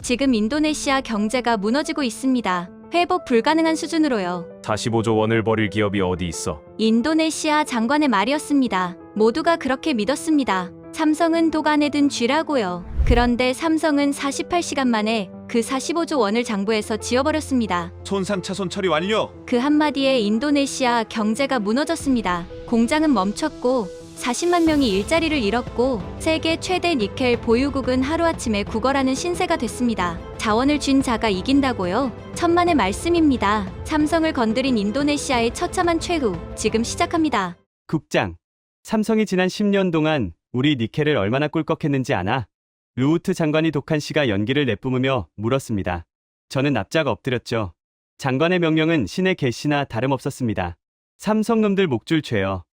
지금 인도네시아 경제가 무너지고 있습니다. 회복 불가능한 수준으로요. 45조 원을 버릴 기업이 어디 있어? 인도네시아 장관의 말이었습니다. 모두가 그렇게 믿었습니다. 삼성은 독 안에 든 쥐라고요. 그런데 삼성은 48시간 만에 그 45조 원을 장부에서 지워버렸습니다. 손상차손 처리 완료. 그 한마디에 인도네시아 경제가 무너졌습니다. 공장은 멈췄고 40만 명이 일자리를 잃었고 세계 최대 니켈 보유국은 하루아침에 구걸하는 신세가 됐습니다. 자원을 쥔 자가 이긴다고요? 천만의 말씀입니다. 삼성을 건드린 인도네시아의 처참한 최후 지금 시작합니다. 국장, 삼성이 지난 10년 동안 우리 니켈을 얼마나 꿀꺽했는지 아나? 루우트 장관이 독한 시가 연기를 내뿜으며 물었습니다. 저는 납작 엎드렸죠. 장관의 명령은 신의 계시나 다름없었습니다. 삼성놈들 목줄 죄어.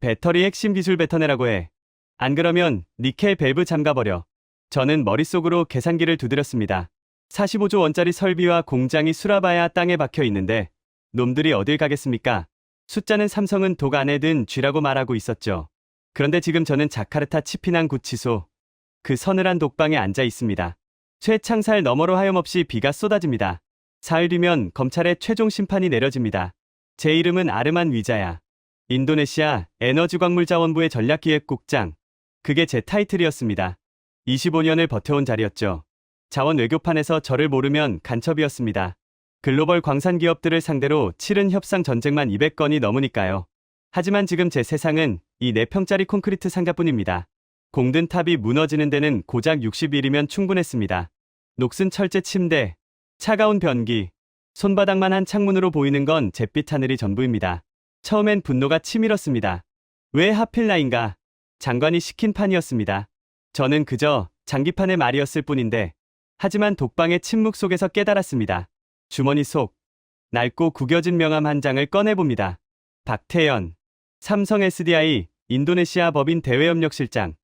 배터리 핵심 기술 뱉어내라고 해. 안 그러면 니켈 밸브 잠가버려. 저는 머릿속으로 계산기를 두드렸습니다. 45조 원짜리 설비와 공장이 수라바야 땅에 박혀 있는데 놈들이 어딜 가겠습니까? 숫자는 삼성은 독 안에 든 쥐라고 말하고 있었죠. 그런데 지금 저는 자카르타 치피낭 구치소 그 서늘한 독방에 앉아 있습니다. 최창살 너머로 하염없이 비가 쏟아집니다. 사흘 뒤면 검찰의 최종 심판이 내려집니다. 제 이름은 아르만 위자야. 인도네시아 에너지광물자원부의 전략기획국장. 그게 제 타이틀이었습니다. 25년을 버텨온 자리였죠. 자원 외교판에서 저를 모르면 간첩이었습니다. 글로벌 광산 기업들을 상대로 치른 협상 전쟁만 200건이 넘으니까요. 하지만 지금 제 세상은 이 4평짜리 콘크리트 상가뿐입니다. 공든 탑이 무너지는 데는 고작 60일이면 충분했습니다. 녹슨 철제 침대, 차가운 변기, 손바닥만 한 창문으로 보이는 건 잿빛 하늘이 전부입니다. 처음엔 분노가 치밀었습니다. 왜 하필 나인가? 장관이 시킨 판이었습니다. 저는 그저 장기판의 말이었을 뿐인데 하지만 독방의 침묵 속에서 깨달았습니다. 주머니 속 낡고 구겨진 명함 한 장을 꺼내봅니다. 박태현, 삼성 SDI 인도네시아 법인 대외협력실장.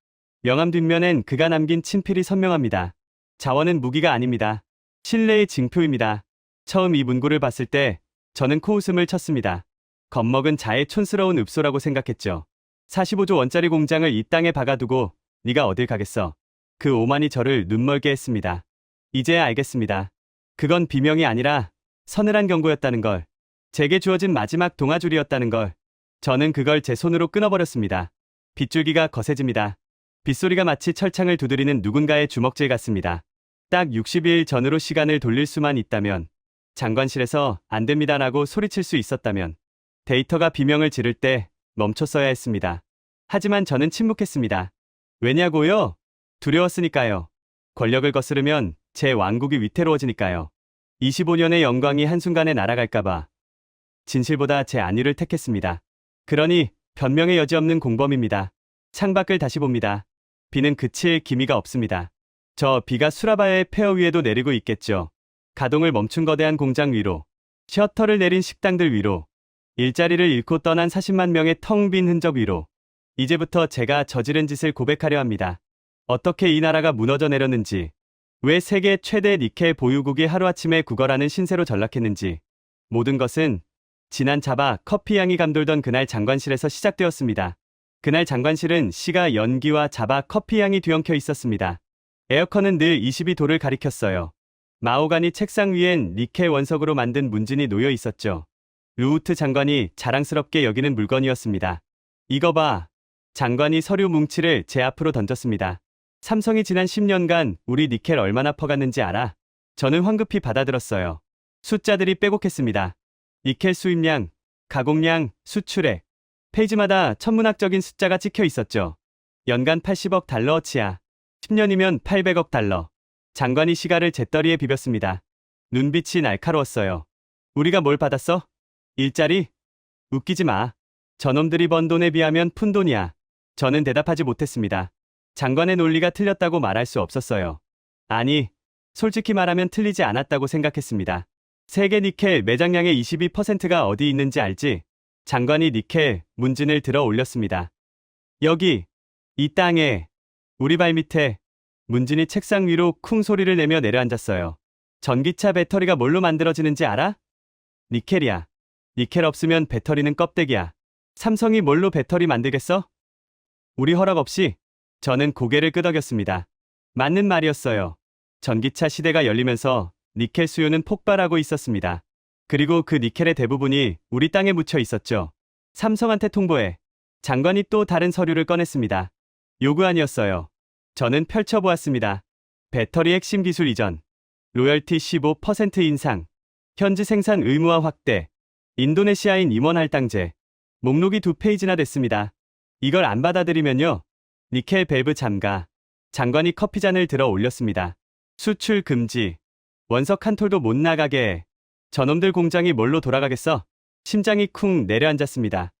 명함 뒷면엔 그가 남긴 친필이 선명합니다. 자원은 무기가 아닙니다. 신뢰의 징표입니다. 처음 이 문구를 봤을 때 저는 코웃음을 쳤습니다. 겁먹은 자의 촌스러운 읍소라고 생각했죠. 45조 원짜리 공장을 이 땅에 박아두고 네가 어딜 가겠어. 그 오만이 저를 눈멀게 했습니다. 이제야 알겠습니다. 그건 비명이 아니라 서늘한 경고였다는 걸. 제게 주어진 마지막 동아줄이었다는 걸. 저는 그걸 제 손으로 끊어버렸습니다. 빗줄기가 거세집니다. 빗소리가 마치 철창을 두드리는 누군가의 주먹질 같습니다. 딱 60일 전으로 시간을 돌릴 수만 있다면, 장관실에서 안 됩니다라고 소리칠 수 있었다면, 데이터가 비명을 지를 때 멈췄어야 했습니다. 하지만 저는 침묵했습니다. 왜냐고요? 두려웠으니까요. 권력을 거스르면 제 왕국이 위태로워지니까요. 25년의 영광이 한순간에 날아갈까봐. 진실보다 제 안위를 택했습니다. 그러니 변명의 여지 없는 공범입니다. 창밖을 다시 봅니다. 비는 그칠 기미가 없습니다. 저 비가 수라바야의 폐허 위에도 내리고 있겠죠. 가동을 멈춘 거대한 공장 위로, 셔터를 내린 식당들 위로, 일자리를 잃고 떠난 40만 명의 텅 빈 흔적 위로. 이제부터 제가 저지른 짓을 고백하려 합니다. 어떻게 이 나라가 무너져 내렸는지, 왜 세계 최대 니켈 보유국이 하루아침에 구걸하는 신세로 전락했는지. 모든 것은 지난 자바 커피 향이 감돌던 그날 장관실에서 시작되었습니다. 그날 장관실은 시가 연기와 자바 커피 향이 뒤엉켜 있었습니다. 에어컨은 늘 22도를 가리켰어요. 마호가니 책상 위엔 니켈 원석으로 만든 문진이 놓여 있었죠. 루우트 장관이 자랑스럽게 여기는 물건이었습니다. 이거 봐. 장관이 서류 뭉치를 제 앞으로 던졌습니다. 삼성이 지난 10년간 우리 니켈 얼마나 퍼갔는지 알아? 저는 황급히 받아들었어요. 숫자들이 빼곡했습니다. 니켈 수입량, 가공량, 수출액. 페이지마다 천문학적인 숫자가 찍혀 있었죠. 연간 80억 달러어치야. 10년이면 800억 달러. 장관이 시가를 재떨이에 비볐습니다. 눈빛이 날카로웠어요. 우리가 뭘 받았어? 일자리? 웃기지 마. 저놈들이 번 돈에 비하면 푼돈이야. 저는 대답하지 못했습니다. 장관의 논리가 틀렸다고 말할 수 없었어요. 아니, 솔직히 말하면 틀리지 않았다고 생각했습니다. 세계 니켈 매장량의 22%가 어디 있는지 알지? 장관이 니켈 문진을 들어 올렸습니다. 여기, 이 땅에, 우리 발 밑에. 문진이 책상 위로 쿵 소리를 내며 내려앉았어요. 전기차 배터리가 뭘로 만들어지는지 알아? 니켈이야. 니켈 없으면 배터리는 껍데기야. 삼성이 뭘로 배터리 만들겠어? 우리 허락 없이. 저는 고개를 끄덕였습니다. 맞는 말이었어요. 전기차 시대가 열리면서 니켈 수요는 폭발하고 있었습니다. 그리고 그 니켈의 대부분이 우리 땅에 묻혀 있었죠. 삼성한테 통보해. 장관이 또 다른 서류를 꺼냈습니다. 요구안이었어요. 저는 펼쳐보았습니다. 배터리 핵심 기술 이전, 로열티 15% 인상, 현지 생산 의무화 확대, 인도네시아인 임원 할당제, 목록이 2페이지나 됐습니다. 이걸 안 받아들이면요. 니켈 밸브 잠가. 장관이 커피잔을 들어 올렸습니다. 수출 금지. 원석 한 톨도 못 나가게 해. 저놈들 공장이 뭘로 돌아가겠어? 심장이 쿵 내려앉았습니다.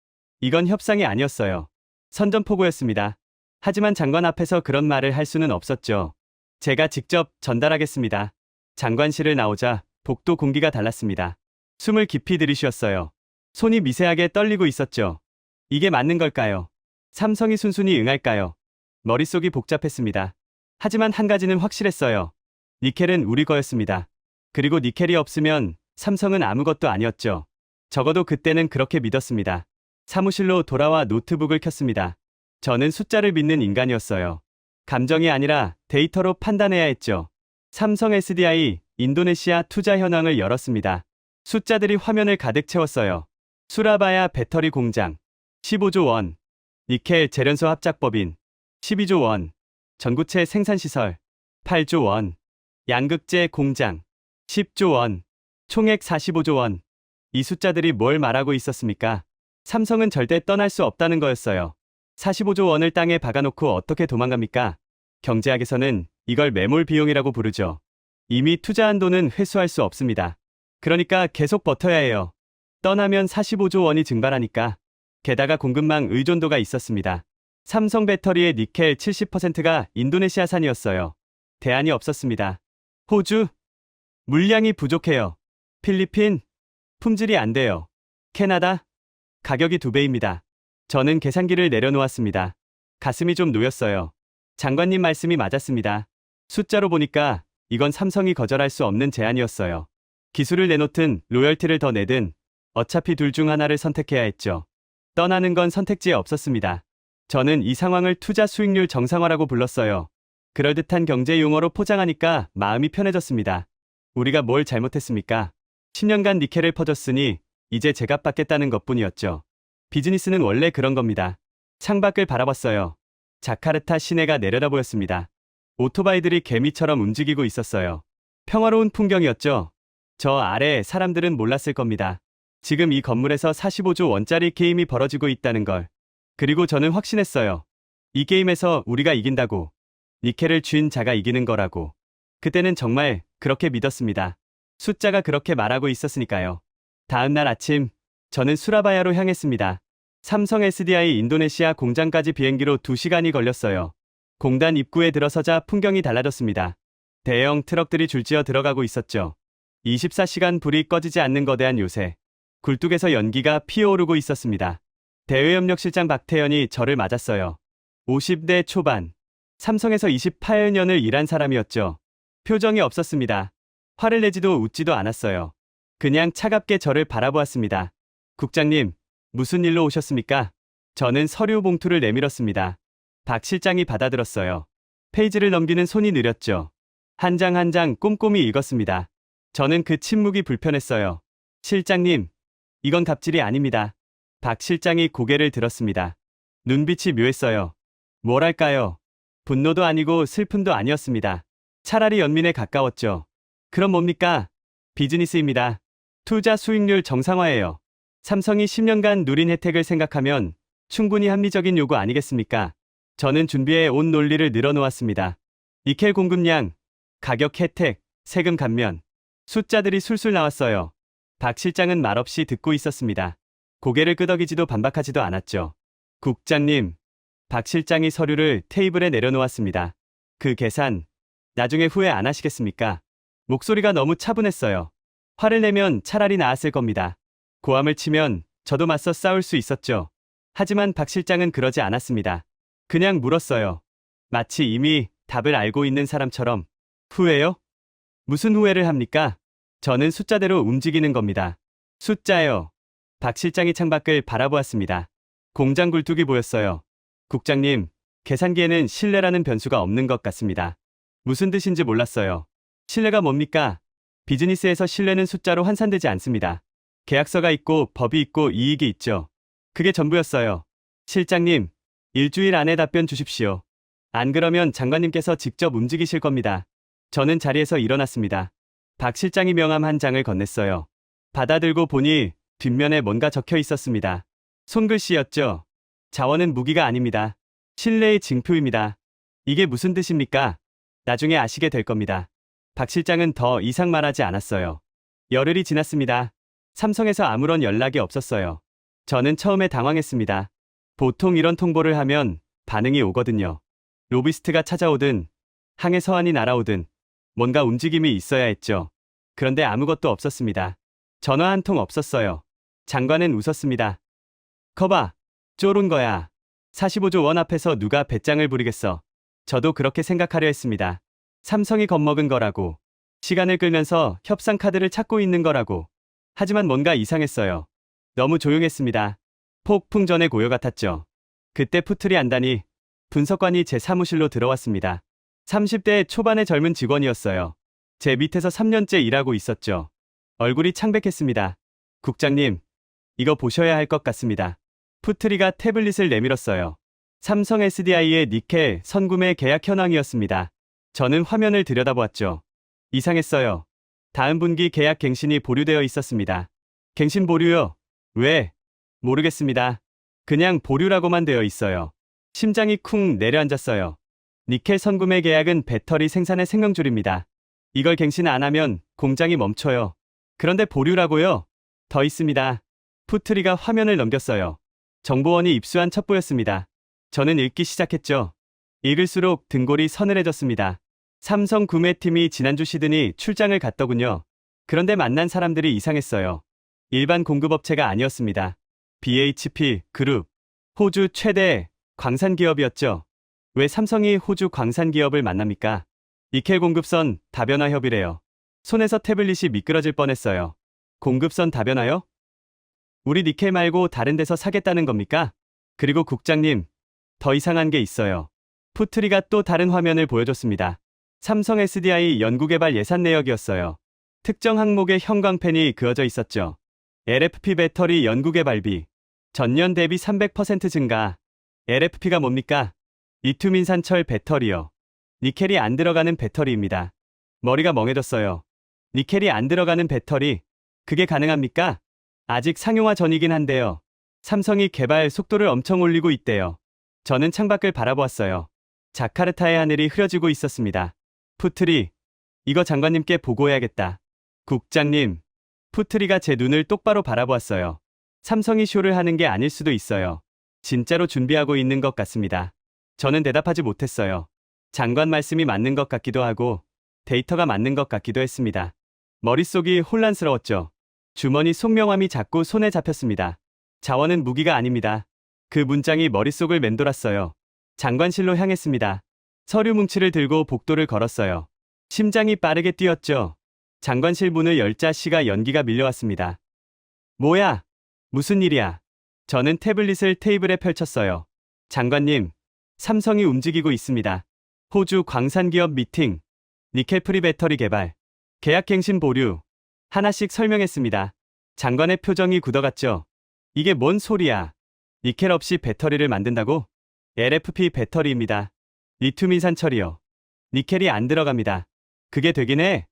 이건 협상이 아니었어요. 선전포고였습니다. 하지만 장관 앞에서 그런 말을 할 수는 없었죠. 제가 직접 전달하겠습니다. 장관실을 나오자 복도 공기가 달랐습니다. 숨을 깊이 들이쉬었어요. 손이 미세하게 떨리고 있었죠. 이게 맞는 걸까요? 삼성이 순순히 응할까요? 머릿속이 복잡했습니다. 하지만 한 가지는 확실했어요. 니켈은 우리 거였습니다. 그리고 니켈이 없으면 삼성은 아무것도 아니었죠. 적어도 그때는 그렇게 믿었습니다. 사무실로 돌아와 노트북을 켰습니다. 저는 숫자를 믿는 인간이었어요. 감정이 아니라 데이터로 판단해야 했죠. 삼성 SDI 인도네시아 투자 현황을 열었습니다. 숫자들이 화면을 가득 채웠어요. 수라바야 배터리 공장 15조 원, 니켈 재련소 합작법인 12조 원, 전구체 생산시설 8조 원, 양극재 공장 10조 원, 총액 45조 원. 이 숫자들이 뭘 말하고 있었습니까? 삼성은 절대 떠날 수 없다는 거였어요. 45조 원을 땅에 박아놓고 어떻게 도망갑니까? 경제학에서는 이걸 매몰 비용이라고 부르죠. 이미 투자한 돈은 회수할 수 없습니다. 그러니까 계속 버텨야 해요. 떠나면 45조 원이 증발하니까. 게다가 공급망 의존도가 있었습니다. 삼성 배터리의 니켈 70%가 인도네시아산이었어요. 대안이 없었습니다. 호주? 물량이 부족해요. 필리핀? 품질이 안 돼요. 캐나다? 가격이 2배입니다. 저는 계산기를 내려놓았습니다. 가슴이 좀 놓였어요. 장관님 말씀이 맞았습니다. 숫자로 보니까 이건 삼성이 거절할 수 없는 제안이었어요. 기술을 내놓든 로열티를 더 내든 어차피 둘 중 하나를 선택해야 했죠. 떠나는 건 선택지에 없었습니다. 저는 이 상황을 투자 수익률 정상화라고 불렀어요. 그럴듯한 경제 용어로 포장하니까 마음이 편해졌습니다. 우리가 뭘 잘못했습니까? 10년간 니켈을 퍼줬으니 이제 제값 받겠다는 것뿐이었죠. 비즈니스는 원래 그런 겁니다. 창밖을 바라봤어요. 자카르타 시내가 내려다 보였습니다. 오토바이들이 개미처럼 움직이고 있었어요. 평화로운 풍경이었죠. 저 아래 사람들은 몰랐을 겁니다. 지금 이 건물에서 45조 원짜리 게임이 벌어지고 있다는 걸. 그리고 저는 확신했어요. 이 게임에서 우리가 이긴다고. 니켈을 쥔 자가 이기는 거라고. 그때는 정말 그렇게 믿었습니다. 숫자가 그렇게 말하고 있었으니까요. 다음 날 아침, 저는 수라바야로 향했습니다. 삼성 SDI 인도네시아 공장까지 비행기로 2시간이 걸렸어요. 공단 입구에 들어서자 풍경이 달라졌습니다. 대형 트럭들이 줄지어 들어가고 있었죠. 24시간 불이 꺼지지 않는 거대한 요새. 굴뚝에서 연기가 피어오르고 있었습니다. 대외협력실장 박태현이 저를 맞았어요. 50대 초반. 삼성에서 28년을 일한 사람이었죠. 표정이 없었습니다. 화를 내지도 웃지도 않았어요. 그냥 차갑게 저를 바라보았습니다. 국장님, 무슨 일로 오셨습니까? 저는 서류 봉투를 내밀었습니다. 박 실장이 받아들었어요. 페이지를 넘기는 손이 느렸죠. 한 장 한 장 꼼꼼히 읽었습니다. 저는 그 침묵이 불편했어요. 실장님, 이건 갑질이 아닙니다. 박 실장이 고개를 들었습니다. 눈빛이 묘했어요. 뭐랄까요? 분노도 아니고 슬픔도 아니었습니다. 차라리 연민에 가까웠죠. 그럼 뭡니까? 비즈니스입니다. 투자 수익률 정상화예요. 삼성이 10년간 누린 혜택을 생각하면 충분히 합리적인 요구 아니겠습니까? 저는 준비해 온 논리를 늘어놓았습니다. 니켈 공급량, 가격 혜택, 세금 감면. 숫자들이 술술 나왔어요. 박 실장은 말없이 듣고 있었습니다. 고개를 끄덕이지도 반박하지도 않았죠. 국장님, 박 실장이 서류를 테이블에 내려놓았습니다. 그 계산, 나중에 후회 안 하시겠습니까? 목소리가 너무 차분했어요. 화를 내면 차라리 나았을 겁니다. 고함을 치면 저도 맞서 싸울 수 있었죠. 하지만 박 실장은 그러지 않았습니다. 그냥 물었어요. 마치 이미 답을 알고 있는 사람처럼. 후회요? 무슨 후회를 합니까? 저는 숫자대로 움직이는 겁니다. 숫자요. 박 실장이 창밖을 바라보았습니다. 공장 굴뚝이 보였어요. 국장님, 계산기에는 신뢰라는 변수가 없는 것 같습니다. 무슨 뜻인지 몰랐어요. 신뢰가 뭡니까? 비즈니스에서 신뢰는 숫자로 환산되지 않습니다. 계약서가 있고 법이 있고 이익이 있죠. 그게 전부였어요. 실장님, 일주일 안에 답변 주십시오. 안 그러면 장관님께서 직접 움직이실 겁니다. 저는 자리에서 일어났습니다. 박 실장이 명함 한 장을 건넸어요. 받아들고 보니 뒷면에 뭔가 적혀 있었습니다. 손글씨였죠. 자원은 무기가 아닙니다. 신뢰의 징표입니다. 이게 무슨 뜻입니까? 나중에 아시게 될 겁니다. 박 실장은 더 이상 말하지 않았어요. 열흘이 지났습니다. 삼성에서 아무런 연락이 없었어요. 저는 처음에 당황했습니다. 보통 이런 통보를 하면 반응이 오거든요. 로비스트가 찾아오든 항해 서한이 날아오든 뭔가 움직임이 있어야 했죠. 그런데 아무것도 없었습니다. 전화 한 통 없었어요. 장관은 웃었습니다. 거봐, 쫄은 거야. 45조 원 앞에서 누가 배짱을 부리겠어. 저도 그렇게 생각하려 했습니다. 삼성이 겁먹은 거라고. 시간을 끌면서 협상 카드를 찾고 있는 거라고. 하지만 뭔가 이상했어요. 너무 조용했습니다. 폭풍 전의 고요 같았죠. 그때 푸틀이 안다니 분석관이 제 사무실로 들어왔습니다. 30대 초반의 젊은 직원이었어요. 제 밑에서 3년째 일하고 있었죠. 얼굴이 창백했습니다. 국장님, 이거 보셔야 할 것 같습니다. 푸트리가 태블릿을 내밀었어요. 삼성 SDI의 니켈 선구매 계약 현황이었습니다. 저는 화면을 들여다보았죠. 이상했어요. 다음 분기 계약 갱신이 보류되어 있었습니다. 갱신 보류요? 왜? 모르겠습니다. 그냥 보류라고만 되어 있어요. 심장이 쿵 내려앉았어요. 니켈 선구매 계약은 배터리 생산의 생명줄입니다. 이걸 갱신 안 하면 공장이 멈춰요. 그런데 보류라고요? 더 있습니다. 푸트리가 화면을 넘겼어요. 정보원이 입수한 첩보였습니다. 저는 읽기 시작했죠. 읽을수록 등골이 서늘해졌습니다. 삼성 구매팀이 지난주 시드니 출장을 갔더군요. 그런데 만난 사람들이 이상했어요. 일반 공급업체가 아니었습니다. BHP 그룹, 호주 최대 광산기업이었죠. 왜 삼성이 호주 광산기업을 만납니까? 니켈 공급선 다변화 협의래요. 손에서 태블릿이 미끄러질 뻔했어요. 공급선 다변화요? 우리 니켈 말고 다른 데서 사겠다는 겁니까? 그리고 국장님, 더 이상한 게 있어요. 푸트리가 또 다른 화면을 보여줬습니다. 삼성 SDI 연구개발 예산 내역이었어요. 특정 항목에 형광펜이 그어져 있었죠. LFP 배터리 연구개발비. 전년 대비 300% 증가. LFP가 뭡니까? 리튬 인산철 배터리요. 니켈이 안 들어가는 배터리입니다. 머리가 멍해졌어요. 니켈이 안 들어가는 배터리. 그게 가능합니까? 아직 상용화 전이긴 한데요. 삼성이 개발 속도를 엄청 올리고 있대요. 저는 창밖을 바라보았어요. 자카르타의 하늘이 흐려지고 있었습니다. 푸트리, 이거 장관님께 보고해야겠다. 국장님, 푸트리가 제 눈을 똑바로 바라보았어요. 삼성이 쇼를 하는 게 아닐 수도 있어요. 진짜로 준비하고 있는 것 같습니다. 저는 대답하지 못했어요. 장관 말씀이 맞는 것 같기도 하고 데이터가 맞는 것 같기도 했습니다. 머릿속이 혼란스러웠죠. 주머니 속명함이 자꾸 손에 잡혔습니다. 자원은 무기가 아닙니다. 그 문장이 머릿속을 맴돌았어요. 장관실로 향했습니다. 서류 뭉치를 들고 복도를 걸었어요. 심장이 빠르게 뛰었죠. 장관실 문을 열자 시가 연기가 밀려왔습니다. 뭐야? 무슨 일이야? 저는 태블릿을 테이블에 펼쳤어요. 장관님, 삼성이 움직이고 있습니다. 호주 광산기업 미팅, 니켈 프리 배터리 개발, 계약 갱신 보류. 하나씩 설명했습니다. 장관의 표정이 굳어갔죠. 이게 뭔 소리야? 니켈 없이 배터리를 만든다고? LFP 배터리입니다. 리튬 인산철이요. 니켈이 안 들어갑니다. 그게 되긴 해.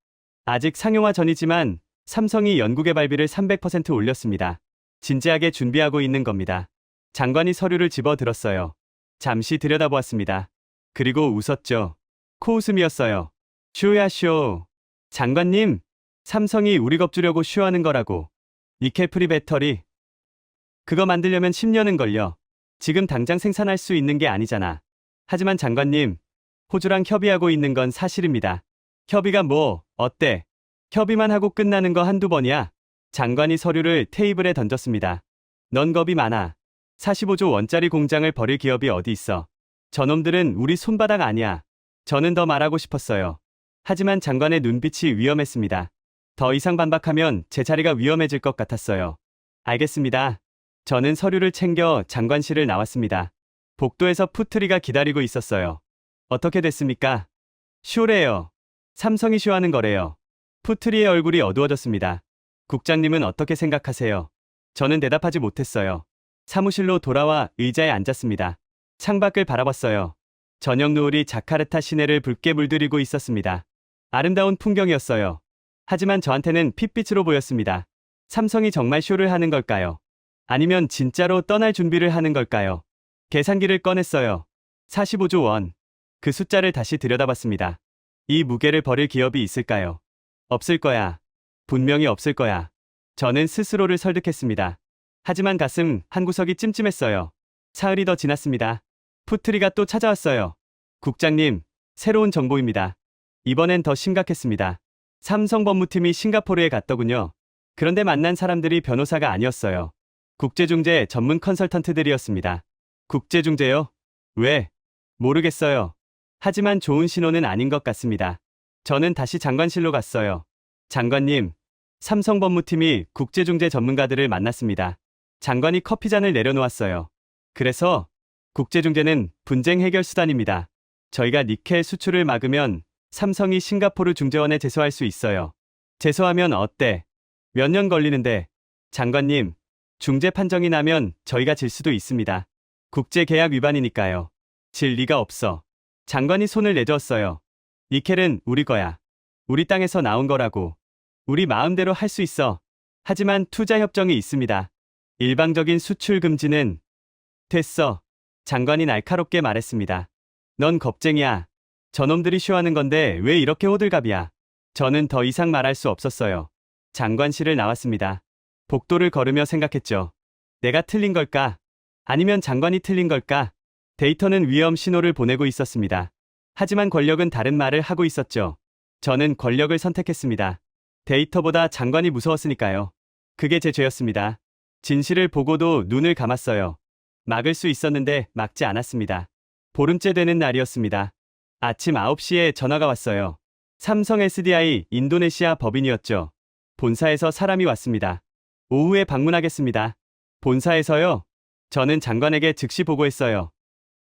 아직 상용화 전이지만 삼성이 연구개발비를 300% 올렸습니다. 진지하게 준비하고 있는 겁니다. 장관이 서류를 집어들었어요. 잠시 들여다보았습니다. 그리고 웃었죠. 코웃음이었어요. 쇼야 쇼. 장관님, 삼성이 우리 겁주려고 쇼하는 거라고. 니켈 프리 배터리. 그거 만들려면 10년은 걸려. 지금 당장 생산할 수 있는 게 아니잖아. 하지만 장관님, 호주랑 협의하고 있는 건 사실입니다. 협의가 뭐, 어때? 협의만 하고 끝나는 거 한두 번이야. 장관이 서류를 테이블에 던졌습니다. 넌 겁이 많아. 45조 원짜리 공장을 버릴 기업이 어디 있어. 저놈들은 우리 손바닥 아니야. 저는 더 말하고 싶었어요. 하지만 장관의 눈빛이 위험했습니다. 더 이상 반박하면 제 자리가 위험해질 것 같았어요. 알겠습니다. 저는 서류를 챙겨 장관실을 나왔습니다. 복도에서 푸트리가 기다리고 있었어요. 어떻게 됐습니까? 쇼래요. 삼성이 쇼하는 거래요. 푸트리의 얼굴이 어두워졌습니다. 국장님은 어떻게 생각하세요? 저는 대답하지 못했어요. 사무실로 돌아와 의자에 앉았습니다. 창밖을 바라봤어요. 저녁 노을이 자카르타 시내를 붉게 물들이고 있었습니다. 아름다운 풍경이었어요. 하지만 저한테는 핏빛으로 보였습니다. 삼성이 정말 쇼를 하는 걸까요? 아니면 진짜로 떠날 준비를 하는 걸까요? 계산기를 꺼냈어요. 45조 원. 그 숫자를 다시 들여다봤습니다. 이 무게를 버릴 기업이 있을까요? 없을 거야. 분명히 없을 거야. 저는 스스로를 설득했습니다. 하지만 가슴 한구석이 찜찜했어요. 사흘이 더 지났습니다. 푸트리가 또 찾아왔어요. 국장님, 새로운 정보입니다. 이번엔 더 심각했습니다. 삼성 법무팀이 싱가포르에 갔더군요. 그런데 만난 사람들이 변호사가 아니었어요. 국제중재 전문 컨설턴트들이었습니다. 국제중재요? 왜? 모르겠어요. 하지만 좋은 신호는 아닌 것 같습니다. 저는 다시 장관실로 갔어요. 장관님, 삼성 법무팀이 국제중재 전문가들을 만났습니다. 장관이 커피잔을 내려놓았어요. 그래서 국제중재는 분쟁 해결 수단입니다. 저희가 니켈 수출을 막으면 삼성이 싱가포르 중재원에 제소할 수 있어요. 제소하면 어때? 몇 년 걸리는데. 장관님, 중재 판정이 나면 저희가 질 수도 있습니다. 국제계약 위반이니까요. 질 리가 없어. 장관이 손을 내저었어요. 니켈은 우리 거야. 우리 땅에서 나온 거라고. 우리 마음대로 할 수 있어. 하지만 투자 협정이 있습니다. 일방적인 수출 금지는. 됐어. 장관이 날카롭게 말했습니다. 넌 겁쟁이야. 저놈들이 쇼하는 건데 왜 이렇게 호들갑이야. 저는 더 이상 말할 수 없었어요. 장관실을 나왔습니다. 복도를 걸으며 생각했죠. 내가 틀린 걸까? 아니면 장관이 틀린 걸까? 데이터는 위험 신호를 보내고 있었습니다. 하지만 권력은 다른 말을 하고 있었죠. 저는 권력을 선택했습니다. 데이터보다 장관이 무서웠으니까요. 그게 제 죄였습니다. 진실을 보고도 눈을 감았어요. 막을 수 있었는데 막지 않았습니다. 보름째 되는 날이었습니다. 아침 9시에 전화가 왔어요. 삼성 SDI 인도네시아 법인이었죠. 본사에서 사람이 왔습니다. 오후에 방문하겠습니다. 본사에서요? 저는 장관에게 즉시 보고했어요.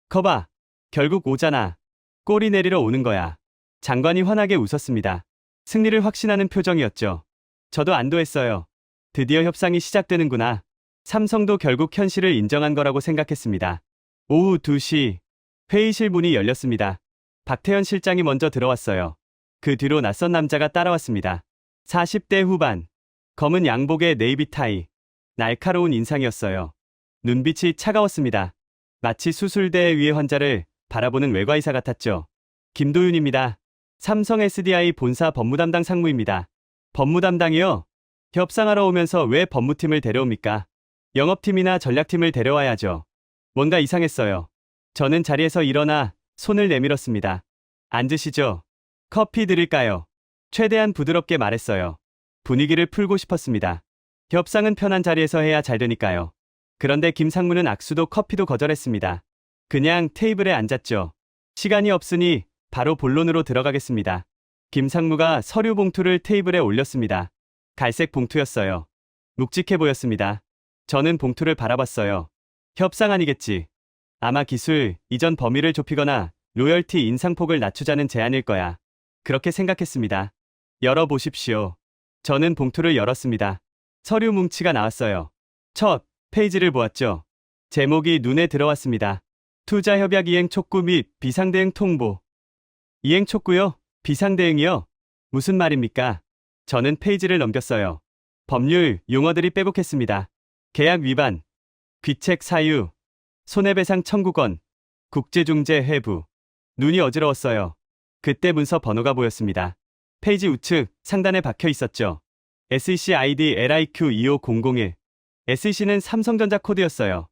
거봐, 결국 오잖아. 꼬리 내리러 오는 거야. 장관이 환하게 웃었습니다. 승리를 확신하는 표정이었죠. 저도 안도했어요. 드디어 협상이 시작되는구나. 삼성도 결국 현실을 인정한 거라고 생각했습니다. 오후 2시, 회의실 문이 열렸습니다. 박태현 실장이 먼저 들어왔어요. 그 뒤로 낯선 남자가 따라왔습니다. 40대 후반, 검은 양복에 네이비타이, 날카로운 인상이었어요. 눈빛이 차가웠습니다. 마치 수술대 위의 환자를 바라보는 외과의사 같았죠. 김도윤입니다. 삼성 SDI 본사 법무담당 상무입니다. 법무담당이요? 협상하러 오면서 왜 법무팀을 데려옵니까? 영업팀이나 전략팀을 데려와야죠. 뭔가 이상했어요. 저는 자리에서 일어나 손을 내밀었습니다. 앉으시죠. 커피 드릴까요? 최대한 부드럽게 말했어요. 분위기를 풀고 싶었습니다. 협상은 편한 자리에서 해야 잘 되니까요. 그런데 김 상무는 악수도 커피도 거절했습니다. 그냥 테이블에 앉았죠. 시간이 없으니 바로 본론으로 들어가겠습니다. 김 상무가 서류 봉투를 테이블에 올렸습니다. 갈색 봉투였어요. 묵직해 보였습니다. 저는 봉투를 바라봤어요. 협상 아니겠지. 아마 기술 이전 범위를 좁히거나 로열티 인상폭을 낮추자는 제안일 거야. 그렇게 생각했습니다. 열어보십시오. 저는 봉투를 열었습니다. 서류 뭉치가 나왔어요. 첫 페이지를 보았죠. 제목이 눈에 들어왔습니다. 투자협약 이행 촉구 및 비상대응 통보. 이행 촉구요? 비상대응이요? 무슨 말입니까? 저는 페이지를 넘겼어요. 법률 용어들이 빼곡했습니다. 계약 위반, 귀책 사유, 손해배상 청구권, 국제중재 회부. 눈이 어지러웠어요. 그때 문서 번호가 보였습니다. 페이지 우측 상단에 박혀 있었죠. SEC ID LIQ25001. SEC는 삼성전자 코드였어요.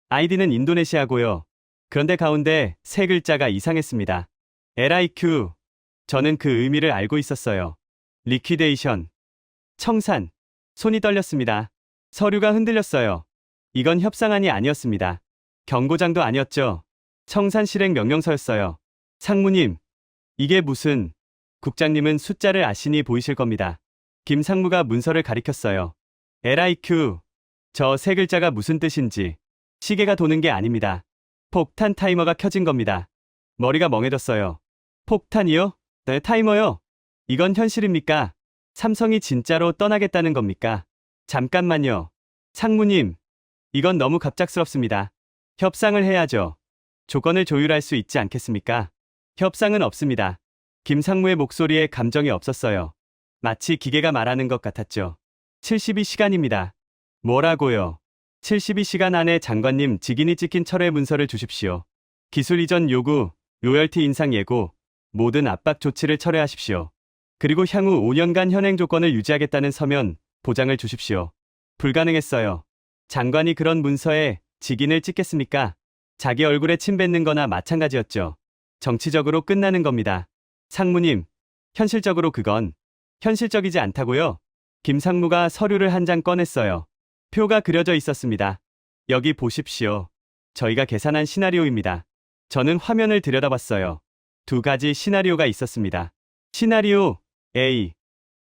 아이디는 인도네시아고요. 그런데 가운데 세 글자가 이상했습니다. LIQ. 저는 그 의미를 알고 있었어요. 리퀴데이션. 청산. 손이 떨렸습니다. 서류가 흔들렸어요. 이건 협상안이 아니었습니다. 경고장도 아니었죠. 청산 실행 명령서였어요. 상무님, 이게 무슨... 국장님은 숫자를 아시니 보이실 겁니다. 김 상무가 문서를 가리켰어요. LIQ. 저 세 글자가 무슨 뜻인지. 시계가 도는 게 아닙니다. 폭탄 타이머가 켜진 겁니다. 머리가 멍해졌어요. 폭탄이요? 네, 타이머요? 이건 현실입니까? 삼성이 진짜로 떠나겠다는 겁니까? 잠깐만요. 상무님, 이건 너무 갑작스럽습니다. 협상을 해야죠. 조건을 조율할 수 있지 않겠습니까? 협상은 없습니다. 김상무의 목소리에 감정이 없었어요. 마치 기계가 말하는 것 같았죠. 72시간입니다. 뭐라고요? 72시간 안에 장관님 직인이 찍힌 철회 문서를 주십시오. 기술 이전 요구, 로열티 인상 예고, 모든 압박 조치를 철회하십시오. 그리고 향후 5년간 현행 조건을 유지하겠다는 서면, 보장을 주십시오. 불가능했어요. 장관이 그런 문서에 직인을 찍겠습니까? 자기 얼굴에 침 뱉는 거나 마찬가지였죠. 정치적으로 끝나는 겁니다. 상무님, 현실적으로 그건 현실적이지 않다고요? 김상무가 서류를 한 장 꺼냈어요. 표가 그려져 있었습니다. 여기 보십시오. 저희가 계산한 시나리오입니다. 저는 화면을 들여다봤어요. 두 가지 시나리오가 있었습니다. 시나리오 A.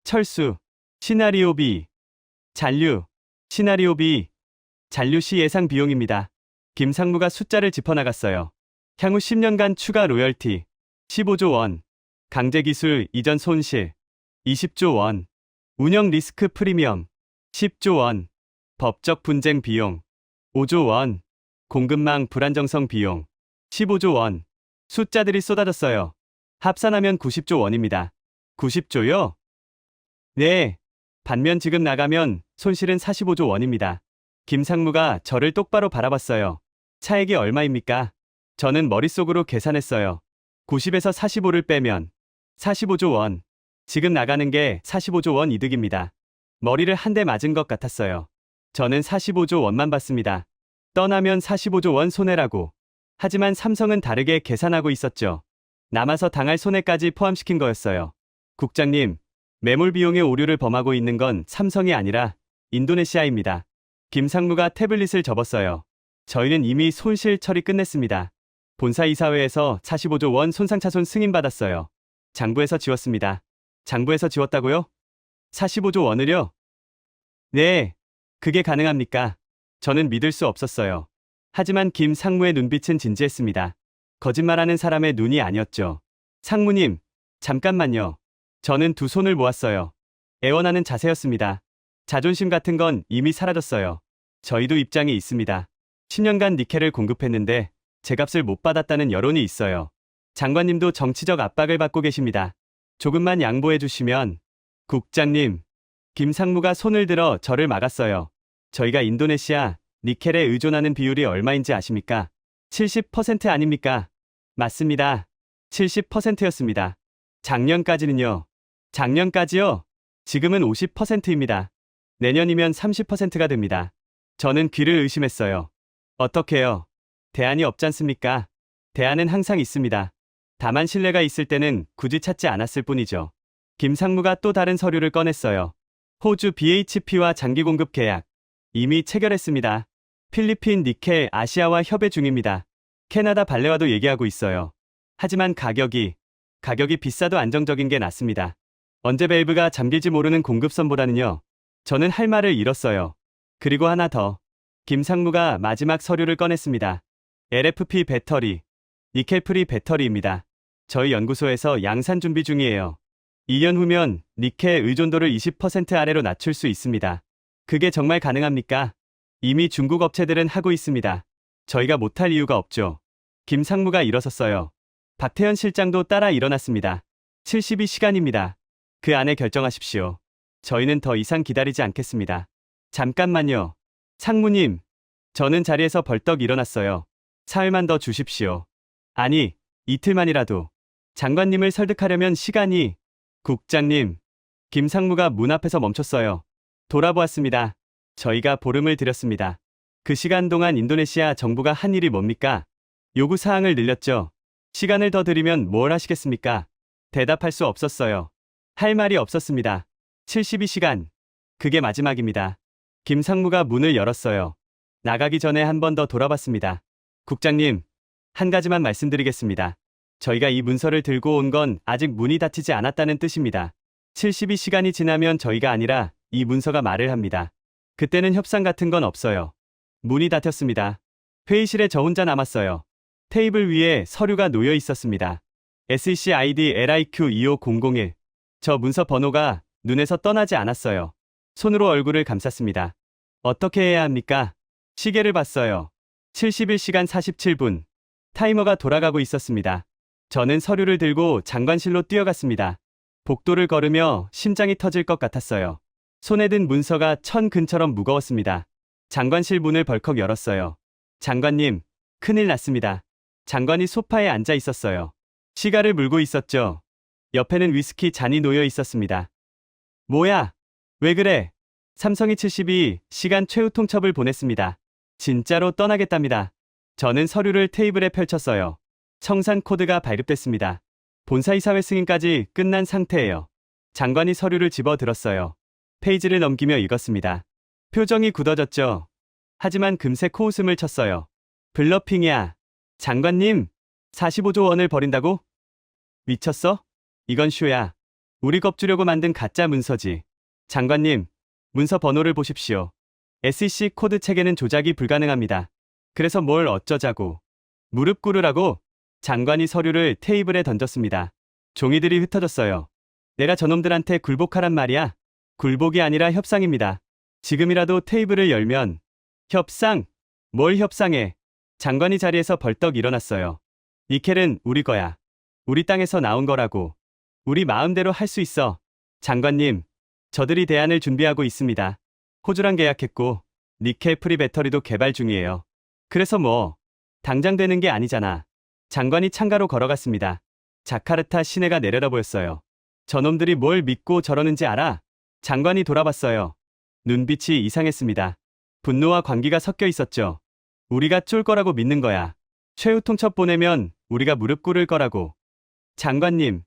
철수. 시나리오 B. 잔류. 시나리오 B. 잔류 시 예상 비용입니다. 김상무가 숫자를 짚어나갔어요. 향후 10년간 추가 로열티 15조 원. 강제기술 이전 손실 20조 원. 운영 리스크 프리미엄 10조 원. 법적 분쟁 비용 5조 원. 공급망 불안정성 비용 15조 원. 숫자들이 쏟아졌어요. 합산하면 90조 원입니다. 90조요? 네. 반면 지금 나가면 손실은 45조 원입니다. 김상무가 저를 똑바로 바라봤어요. 차액이 얼마입니까? 저는 머릿속으로 계산했어요. 90에서 45를 빼면 45조 원. 지금 나가는 게 45조 원 이득입니다. 머리를 한 대 맞은 것 같았어요. 저는 45조 원만 받습니다. 떠나면 45조 원 손해라고. 하지만 삼성은 다르게 계산하고 있었죠. 남아서 당할 손해까지 포함시킨 거였어요. 국장님, 매몰 비용의 오류를 범하고 있는 건 삼성이 아니라 인도네시아입니다. 김상무가 태블릿을 접었어요. 저희는 이미 손실 처리 끝냈습니다. 본사 이사회에서 45조 원 손상차손 승인받았어요. 장부에서 지웠습니다. 장부에서 지웠다고요? 45조 원을요? 네, 그게 가능합니까? 저는 믿을 수 없었어요. 하지만 김상무의 눈빛은 진지했습니다. 거짓말하는 사람의 눈이 아니었죠. 상무님, 잠깐만요. 저는 두 손을 모았어요. 애원하는 자세였습니다. 자존심 같은 건 이미 사라졌어요. 저희도 입장이 있습니다. 10년간 니켈을 공급했는데 제 값을 못 받았다는 여론이 있어요. 장관님도 정치적 압박을 받고 계십니다. 조금만 양보해 주시면. 국장님, 김상무가 손을 들어 저를 막았어요. 저희가 인도네시아 니켈에 의존하는 비율이 얼마인지 아십니까? 70% 아닙니까? 맞습니다. 70%였습니다. 작년까지는요. 작년까지요? 지금은 50%입니다. 내년이면 30%가 됩니다. 저는 귀를 의심했어요. 어떻게요? 대안이 없잖습니까? 대안은 항상 있습니다. 다만 신뢰가 있을 때는 굳이 찾지 않았을 뿐이죠. 김상무가 또 다른 서류를 꺼냈어요. 호주 BHP와 장기 공급 계약. 이미 체결했습니다. 필리핀 니켈 아시아와 협의 중입니다. 캐나다 발레와도 얘기하고 있어요. 하지만 가격이 비싸도 안정적인 게 낫습니다. 언제 밸브가 잠길지 모르는 공급선보다는요. 저는 할 말을 잃었어요. 그리고 하나 더. 김상무가 마지막 서류를 꺼냈습니다. LFP 배터리, 니켈프리 배터리입니다. 저희 연구소에서 양산 준비 중이에요. 2년 후면 니켈 의존도를 20% 아래로 낮출 수 있습니다. 그게 정말 가능합니까? 이미 중국 업체들은 하고 있습니다. 저희가 못할 이유가 없죠. 김상무가 일어섰어요. 박태현 실장도 따라 일어났습니다. 72시간입니다. 그 안에 결정하십시오. 저희는 더 이상 기다리지 않겠습니다. 잠깐만요. 상무님, 저는 자리에서 벌떡 일어났어요. 사흘만 더 주십시오. 아니, 이틀만이라도. 장관님을 설득하려면 시간이... 국장님, 김상무가 문 앞에서 멈췄어요. 돌아보았습니다. 저희가 보름을 들였습니다. 그 시간 동안 인도네시아 정부가 한 일이 뭡니까? 요구 사항을 늘렸죠. 시간을 더 드리면 뭘 하시겠습니까? 대답할 수 없었어요. 할 말이 없었습니다. 72시간. 그게 마지막입니다. 김상무가 문을 열었어요. 나가기 전에 한 번 더 돌아봤습니다. 국장님, 한 가지만 말씀드리겠습니다. 저희가 이 문서를 들고 온 건 아직 문이 닫히지 않았다는 뜻입니다. 72시간이 지나면 저희가 아니라 이 문서가 말을 합니다. 그때는 협상 같은 건 없어요. 문이 닫혔습니다. 회의실에 저 혼자 남았어요. 테이블 위에 서류가 놓여 있었습니다. SEC ID LIQ 25001. 저 문서 번호가 눈에서 떠나지 않았어요. 손으로 얼굴을 감쌌습니다. 어떻게 해야 합니까? 시계를 봤어요. 71시간 47분. 타이머가 돌아가고 있었습니다. 저는 서류를 들고 장관실로 뛰어갔습니다. 복도를 걸으며 심장이 터질 것 같았어요. 손에 든 문서가 천 근처럼 무거웠습니다. 장관실 문을 벌컥 열었어요. 장관님, 큰일 났습니다. 장관이 소파에 앉아 있었어요. 시가를 물고 있었죠. 옆에는 위스키 잔이 놓여 있었습니다. 뭐야? 왜 그래? 삼성이 72시간 최후 통첩을 보냈습니다. 진짜로 떠나겠답니다. 저는 서류를 테이블에 펼쳤어요. 청산 코드가 발급됐습니다. 본사이사회 승인까지 끝난 상태예요. 장관이 서류를 집어 들었어요. 페이지를 넘기며 읽었습니다. 표정이 굳어졌죠. 하지만 금세 코웃음을 쳤어요. 블러핑이야. 장관님, 45조 원을 버린다고? 미쳤어? 이건 쇼야. 우리 겁주려고 만든 가짜 문서지. 장관님, 문서 번호를 보십시오. SEC 코드 체계는 조작이 불가능합니다. 그래서 뭘 어쩌자고. 무릎 꿇으라고? 장관이 서류를 테이블에 던졌습니다. 종이들이 흩어졌어요. 내가 저놈들한테 굴복하란 말이야? 굴복이 아니라 협상입니다. 지금이라도 테이블을 열면. 협상? 뭘 협상해? 장관이 자리에서 벌떡 일어났어요. 니켈은 우리 거야. 우리 땅에서 나온 거라고. 우리 마음대로 할 수 있어. 장관님, 저들이 대안을 준비하고 있습니다. 호주랑 계약했고 니켈 프리 배터리도 개발 중이에요. 그래서 뭐 당장 되는 게 아니잖아. 장관이 창가로 걸어갔습니다. 자카르타 시내가 내려다 보였어요. 저놈들이 뭘 믿고 저러는지 알아? 장관이 돌아봤어요. 눈빛이 이상했습니다. 분노와 광기가 섞여 있었죠. 우리가 쫄 거라고 믿는 거야. 최후 통첩 보내면 우리가 무릎 꿇을 거라고. 장관님,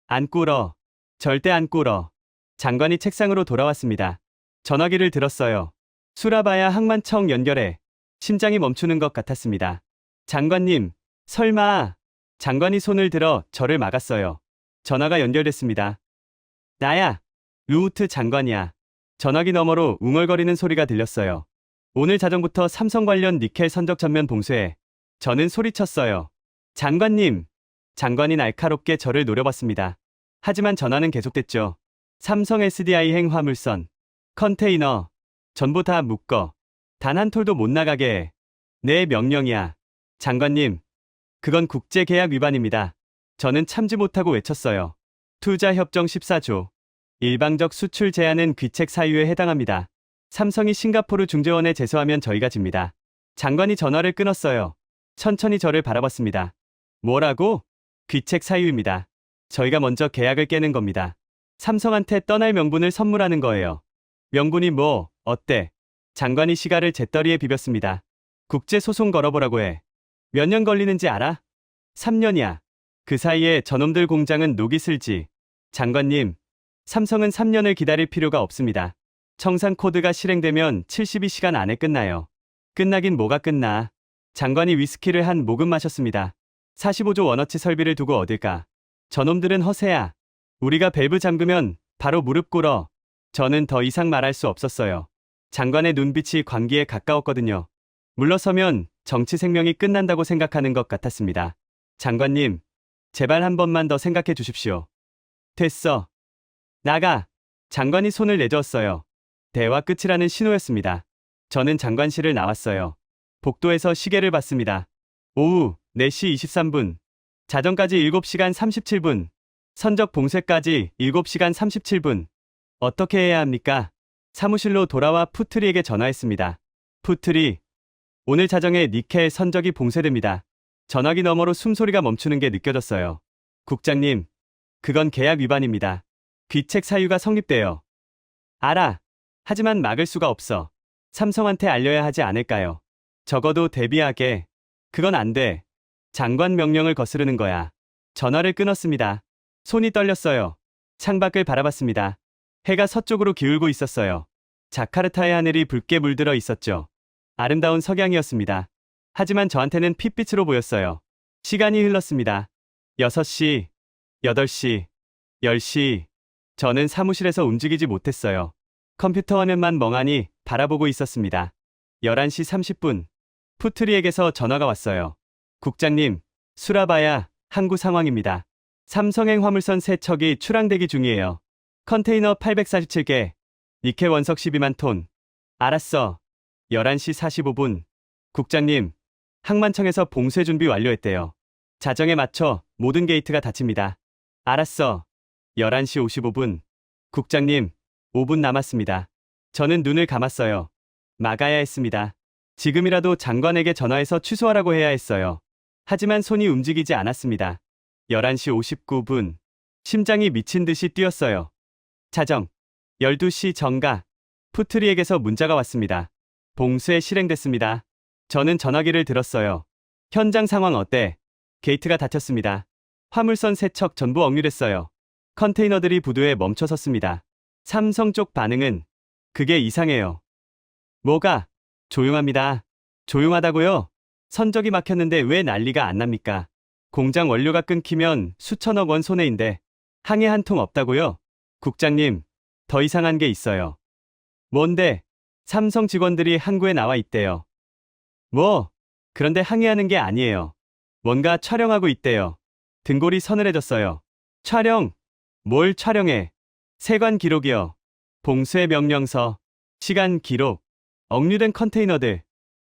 안 꿇어. 절대 안 꿇어. 장관이 책상으로 돌아왔습니다. 전화기를 들었어요. 수라바야 항만청 연결해. 심장이 멈추는 것 같았습니다. 장관님, 설마. 장관이 손을 들어 저를 막았어요. 전화가 연결됐습니다. 나야. 루우트 장관이야. 전화기 너머로 웅얼거리는 소리가 들렸어요. 오늘 자정부터 삼성 관련 니켈 선적 전면 봉쇄해. 저는 소리쳤어요. 장관님. 장관이 날카롭게 저를 노려봤습니다. 하지만 전화는 계속됐죠. 삼성 SDI행 화물선. 컨테이너. 전부 다 묶어. 단 한 톨도 못 나가게 해. 내 명령이야. 장관님. 그건 국제계약 위반입니다. 저는 참지 못하고 외쳤어요. 투자협정 14조. 일방적 수출 제한은 귀책 사유에 해당합니다. 삼성이 싱가포르 중재원에 제소하면 저희가 집니다. 장관이 전화를 끊었어요. 천천히 저를 바라봤습니다. 뭐라고? 귀책 사유입니다. 저희가 먼저 계약을 깨는 겁니다. 삼성한테 떠날 명분을 선물하는 거예요. 명분이 뭐, 어때? 장관이 시가를 재떨이에 비볐습니다. 국제소송 걸어보라고 해. 몇 년 걸리는지 알아? 3년이야. 그 사이에 저놈들 공장은 녹이 슬지. 장관님, 삼성은 3년을 기다릴 필요가 없습니다. 청산 코드가 실행되면 72시간 안에 끝나요. 끝나긴 뭐가 끝나. 장관이 위스키를 한 모금 마셨습니다. 45조 원어치 설비를 두고 어딜까. 저놈들은 허세야. 우리가 밸브 잠그면 바로 무릎 꿇어. 저는 더 이상 말할 수 없었어요. 장관의 눈빛이 광기에 가까웠거든요. 물러서면 정치 생명이 끝난다고 생각하는 것 같았습니다. 장관님, 제발 한 번만 더 생각해 주십시오. 됐어. 나가. 장관이 손을 내저었어요. 대화 끝이라는 신호였습니다. 저는 장관실을 나왔어요. 복도에서 시계를 봤습니다. 오후 4시 23분. 자정까지 7시간 37분. 선적 봉쇄까지 7시간 37분. 어떻게 해야 합니까? 사무실로 돌아와 푸트리에게 전화했습니다. 푸트리. 오늘 자정에 니켈 선적이 봉쇄됩니다. 전화기 너머로 숨소리가 멈추는 게 느껴졌어요. 국장님, 그건 계약 위반입니다. 귀책 사유가 성립돼요. 알아. 하지만 막을 수가 없어. 삼성한테 알려야 하지 않을까요? 적어도 대비하게. 그건 안 돼. 장관 명령을 거스르는 거야. 전화를 끊었습니다. 손이 떨렸어요. 창밖을 바라봤습니다. 해가 서쪽으로 기울고 있었어요. 자카르타의 하늘이 붉게 물들어 있었죠. 아름다운 석양이었습니다. 하지만 저한테는 핏빛으로 보였어요. 시간이 흘렀습니다. 6시, 8시, 10시. 저는 사무실에서 움직이지 못했어요. 컴퓨터 화면만 멍하니 바라보고 있었습니다. 11시 30분. 푸트리에게서 전화가 왔어요. 국장님, 수라바야, 항구 상황입니다. 삼성행 화물선 3척이 출항 대기 중이에요. 컨테이너 847개. 니켈 원석 12만 톤. 알았어. 11시 45분. 국장님, 항만청에서 봉쇄 준비 완료했대요. 자정에 맞춰 모든 게이트가 닫힙니다. 알았어. 11시 55분. 국장님, 5분 남았습니다. 저는 눈을 감았어요. 막아야 했습니다. 지금이라도 장관에게 전화해서 취소하라고 해야 했어요. 하지만 손이 움직이지 않았습니다. 11시 59분. 심장이 미친 듯이 뛰었어요. 자정. 12시 정가. 푸트리에게서 문자가 왔습니다. 봉쇄 실행됐습니다. 저는 전화기를 들었어요. 현장 상황 어때? 게이트가 닫혔습니다. 화물선 3척 전부 억류됐어요. 컨테이너들이 부두에 멈춰 섰습니다. 삼성 쪽 반응은 그게 이상해요. 뭐가? 조용합니다. 조용하다고요? 선적이 막혔는데 왜 난리가 안 납니까? 공장 원료가 끊기면 수천억 원 손해인데 항해 한 통 없다고요? 국장님, 더 이상한 게 있어요. 뭔데? 삼성 직원들이 항구에 나와 있대요. 뭐? 그런데 항해하는 게 아니에요. 뭔가 촬영하고 있대요. 등골이 서늘해졌어요. 촬영? 뭘 촬영해? 세관 기록이요. 봉쇄 명령서, 시간 기록, 억류된 컨테이너들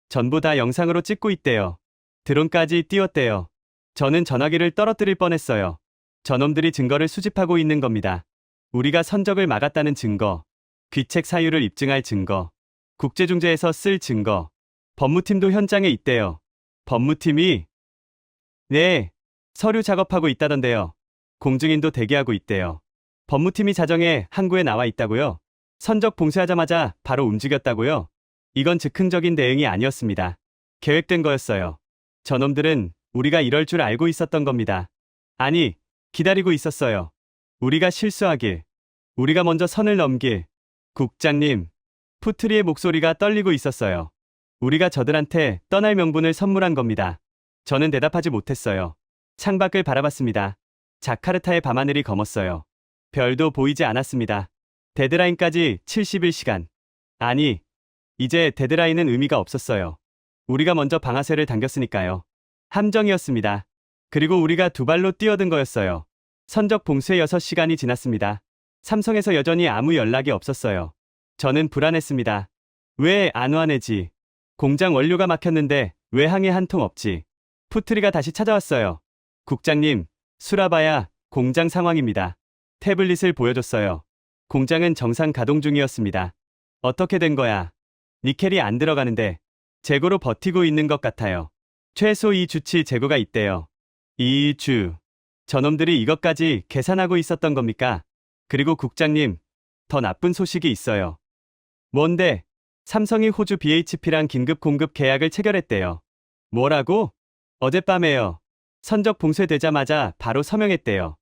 전부 다 영상으로 찍고 있대요. 드론까지 띄웠대요. 저는 전화기를 떨어뜨릴 뻔했어요. 저놈들이 증거를 수집하고 있는 겁니다. 우리가 선적을 막았다는 증거, 귀책 사유를 입증할 증거, 국제중재에서 쓸 증거. 법무팀도 현장에 있대요. 법무팀이? 네, 서류 작업하고 있다던데요. 공증인도 대기하고 있대요. 법무팀이 자정에 항구에 나와 있다고요? 선적 봉쇄하자마자 바로 움직였다고요? 이건 즉흥적인 대응이 아니었습니다. 계획된 거였어요. 저놈들은 우리가 이럴 줄 알고 있었던 겁니다. 아니, 기다리고 있었어요. 우리가 실수하길, 우리가 먼저 선을 넘길. 국장님, 푸트리의 목소리가 떨리고 있었어요. 우리가 저들한테 떠날 명분을 선물한 겁니다. 저는 대답하지 못했어요. 창밖을 바라봤습니다. 자카르타의 밤하늘이 검었어요. 별도 보이지 않았습니다. 데드라인까지 71시간. 아니, 이제 데드라인은 의미가 없었어요. 우리가 먼저 방아쇠를 당겼으니까요. 함정이었습니다. 그리고 우리가 두 발로 뛰어든 거였어요. 선적 봉쇄 6시간이 지났습니다. 삼성에서 여전히 아무 연락이 없었어요. 저는 불안했습니다. 왜 안 와내지? 공장 원료가 막혔는데 왜 항해 한 통 없지? 푸트리가 다시 찾아왔어요. 국장님, 수라바야, 공장 상황입니다. 태블릿을 보여줬어요. 공장은 정상 가동 중이었습니다. 어떻게 된 거야? 니켈이 안 들어가는데 재고로 버티고 있는 것 같아요. 최소 2주치 재고가 있대요. 2주. 저놈들이 이것까지 계산하고 있었던 겁니까? 그리고 국장님, 더 나쁜 소식이 있어요. 뭔데? 삼성이 호주 BHP랑 긴급 공급 계약을 체결했대요. 뭐라고? 어젯밤에요. 선적 봉쇄되자마자 바로 서명했대요.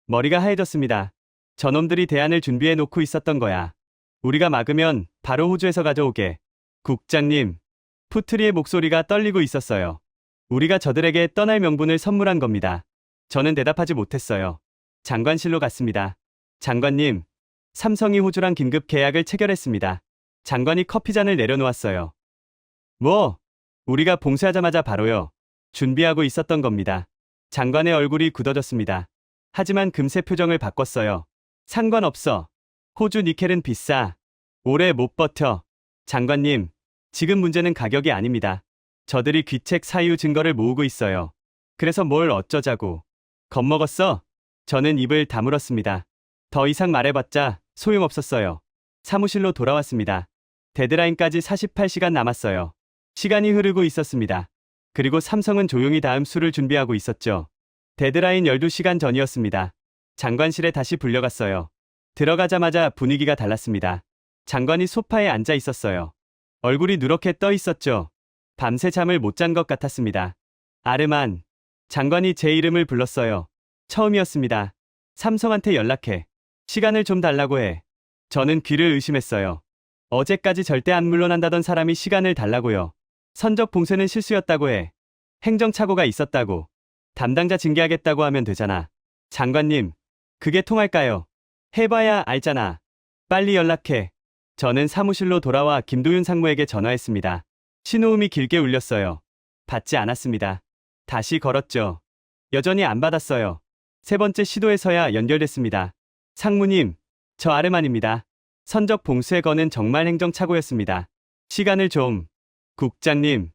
머리가 하얘졌습니다. 저놈들이 대안을 준비해 놓고 있었던 거야. 우리가 막으면 바로 호주에서 가져오게. 국장님, 푸트리의 목소리가 떨리고 있었어요. 우리가 저들에게 떠날 명분을 선물한 겁니다. 저는 대답하지 못했어요. 장관실로 갔습니다. 장관님, 삼성이 호주랑 긴급 계약을 체결했습니다. 장관이 커피잔을 내려놓았어요. 뭐? 우리가 봉쇄하자마자 바로요. 준비하고 있었던 겁니다. 장관의 얼굴이 굳어졌습니다. 하지만 금세 표정을 바꿨어요. 상관없어. 호주 니켈은 비싸. 오래 못 버텨. 장관님, 지금 문제는 가격이 아닙니다. 저들이 귀책 사유 증거를 모으고 있어요. 그래서 뭘 어쩌자고. 겁먹었어? 저는 입을 다물었습니다. 더 이상 말해봤자 소용없었어요. 사무실로 돌아왔습니다. 데드라인까지 48시간 남았어요. 시간이 흐르고 있었습니다. 그리고 삼성은 조용히 다음 수를 준비하고 있었죠. 데드라인 12시간 전이었습니다. 장관실에 다시 불려갔어요. 들어가자마자 분위기가 달랐습니다. 장관이 소파에 앉아 있었어요. 얼굴이 누렇게 떠 있었죠. 밤새 잠을 못 잔 것 같았습니다. 아르만. 장관이 제 이름을 불렀어요. 처음이었습니다. 삼성한테 연락해. 시간을 좀 달라고 해. 저는 귀를 의심했어요. 어제까지 절대 안 물러난다던 사람이 시간을 달라고요. 선적 봉쇄는 실수였다고 해. 행정착오가 있었다고. 담당자 징계하겠다고 하면 되잖아. 장관님, 그게 통할까요? 해봐야 알잖아. 빨리 연락해. 저는 사무실로 돌아와 김도윤 상무에게 전화했습니다. 신호음이 길게 울렸어요. 받지 않았습니다. 다시 걸었죠. 여전히 안 받았어요. 세 번째 시도에서야 연결됐습니다. 상무님, 저 아르만입니다. 선적 봉수에 거는 정말 행정착오였습니다. 시간을 좀. 국장님.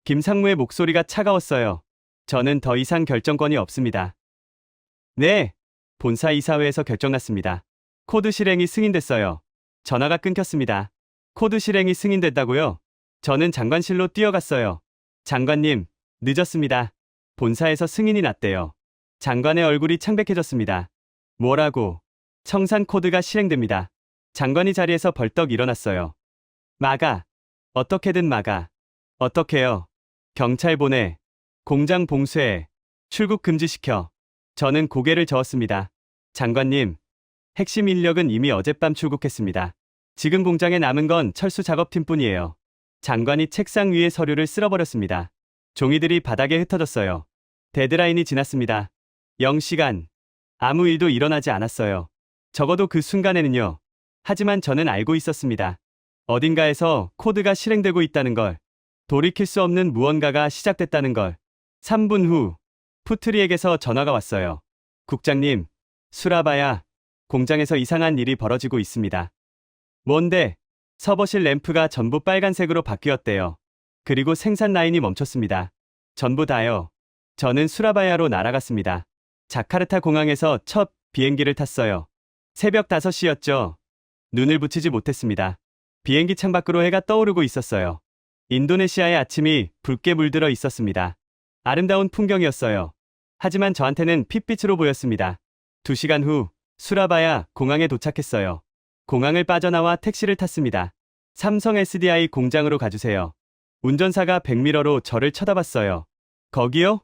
김상무의 목소리가 차가웠어요. 저는 더 이상 결정권이 없습니다. 네. 본사 이사회에서 결정났습니다. 코드 실행이 승인됐어요. 전화가 끊겼습니다. 코드 실행이 승인됐다고요? 저는 장관실로 뛰어갔어요. 장관님, 늦었습니다. 본사에서 승인이 났대요. 장관의 얼굴이 창백해졌습니다. 뭐라고? 청산 코드가 실행됩니다. 장관이 자리에서 벌떡 일어났어요. 막아. 어떻게든 막아. 어떻게요? 경찰 보내. 공장 봉쇄해. 출국 금지시켜. 저는 고개를 저었습니다. 장관님, 핵심 인력은 이미 어젯밤 출국했습니다. 지금 공장에 남은 건 철수 작업팀뿐이에요. 장관이 책상 위에 서류를 쓸어버렸습니다. 종이들이 바닥에 흩어졌어요. 데드라인이 지났습니다. 0시간. 아무 일도 일어나지 않았어요. 적어도 그 순간에는요. 하지만 저는 알고 있었습니다. 어딘가에서 코드가 실행되고 있다는 걸. 돌이킬 수 없는 무언가가 시작됐다는 걸. 3분 후, 푸트리에게서 전화가 왔어요. 국장님, 수라바야, 공장에서 이상한 일이 벌어지고 있습니다. 뭔데? 서버실 램프가 전부 빨간색으로 바뀌었대요. 그리고 생산 라인이 멈췄습니다. 전부 다요. 저는 수라바야로 날아갔습니다. 자카르타 공항에서 첫 비행기를 탔어요. 새벽 5시였죠. 눈을 붙이지 못했습니다. 비행기 창밖으로 해가 떠오르고 있었어요. 인도네시아의 아침이 붉게 물들어 있었습니다. 아름다운 풍경이었어요. 하지만 저한테는 핏빛으로 보였습니다. 2시간 후, 수라바야 공항에 도착했어요. 공항을 빠져나와 택시를 탔습니다. 삼성 SDI 공장으로 가주세요. 운전사가 백미러로 저를 쳐다봤어요. 거기요?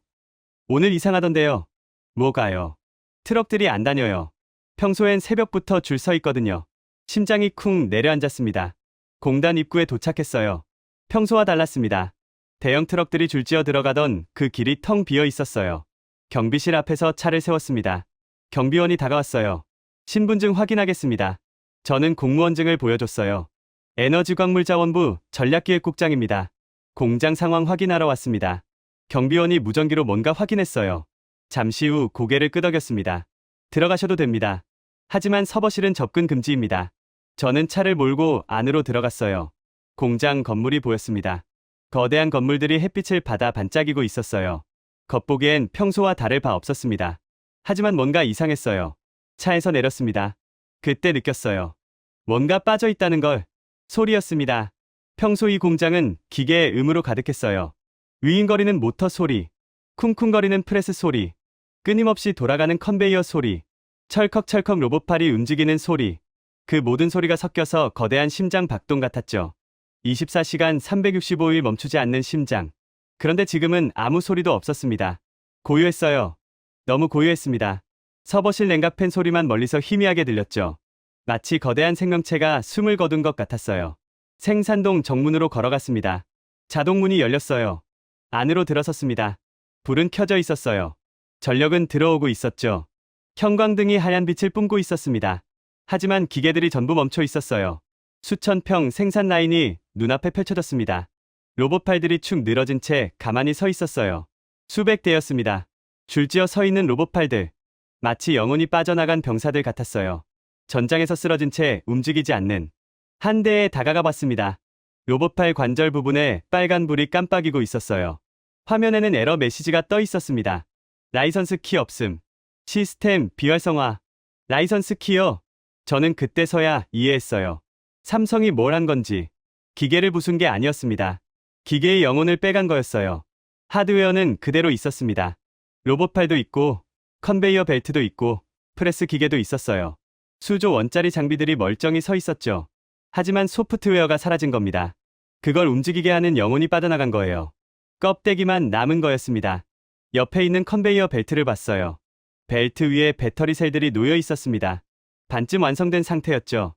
오늘 이상하던데요. 뭐가요? 트럭들이 안 다녀요. 평소엔 새벽부터 줄 서 있거든요. 심장이 쿵 내려앉았습니다. 공단 입구에 도착했어요. 평소와 달랐습니다. 대형 트럭들이 줄지어 들어가던 그 길이 텅 비어 있었어요. 경비실 앞에서 차를 세웠습니다. 경비원이 다가왔어요. 신분증 확인하겠습니다. 저는 공무원증을 보여줬어요. 에너지광물자원부 전략기획국장입니다. 공장 상황 확인하러 왔습니다. 경비원이 무전기로 뭔가 확인했어요. 잠시 후 고개를 끄덕였습니다. 들어가셔도 됩니다. 하지만 서버실은 접근 금지입니다. 저는 차를 몰고 안으로 들어갔어요. 공장 건물이 보였습니다. 거대한 건물들이 햇빛을 받아 반짝이고 있었어요. 겉보기엔 평소와 다를 바 없었습니다. 하지만 뭔가 이상했어요. 차에서 내렸습니다. 그때 느꼈어요. 뭔가 빠져 있다는 걸. 소리였습니다. 평소 이 공장은 기계의 음으로 가득했어요. 위잉거리는 모터 소리, 쿵쿵거리는 프레스 소리, 끊임없이 돌아가는 컨베이어 소리, 철컥철컥 로봇팔이 움직이는 소리. 그 모든 소리가 섞여서 거대한 심장 박동 같았죠. 24시간 365일 멈추지 않는 심장. 그런데 지금은 아무 소리도 없었습니다. 고요했어요. 너무 고요했습니다. 서버실 냉각팬 소리만 멀리서 희미하게 들렸죠. 마치 거대한 생명체가 숨을 거둔 것 같았어요. 생산동 정문으로 걸어갔습니다. 자동문이 열렸어요. 안으로 들어섰습니다. 불은 켜져 있었어요. 전력은 들어오고 있었죠. 형광등이 하얀 빛을 뿜고 있었습니다. 하지만 기계들이 전부 멈춰 있었어요. 수천 평 생산 라인이 눈앞에 펼쳐졌습니다. 로봇팔들이 축 늘어진 채 가만히 서 있었어요. 수백 대였습니다. 줄지어 서 있는 로봇팔들. 마치 영혼이 빠져나간 병사들 같았어요. 전장에서 쓰러진 채 움직이지 않는 한 대에 다가가 봤습니다. 로봇팔 관절 부분에 빨간 불이 깜빡이고 있었어요. 화면에는 에러 메시지가 떠 있었습니다. 라이선스 키 없음. 시스템 비활성화. 라이선스 키요. 저는 그때서야 이해했어요. 삼성이 뭘 한 건지. 기계를 부순 게 아니었습니다. 기계의 영혼을 빼간 거였어요. 하드웨어는 그대로 있었습니다. 로봇팔도 있고, 컨베이어 벨트도 있고, 프레스 기계도 있었어요. 수조 원짜리 장비들이 멀쩡히 서 있었죠. 하지만 소프트웨어가 사라진 겁니다. 그걸 움직이게 하는 영혼이 빠져나간 거예요. 껍데기만 남은 거였습니다. 옆에 있는 컨베이어 벨트를 봤어요. 벨트 위에 배터리 셀들이 놓여 있었습니다. 반쯤 완성된 상태였죠.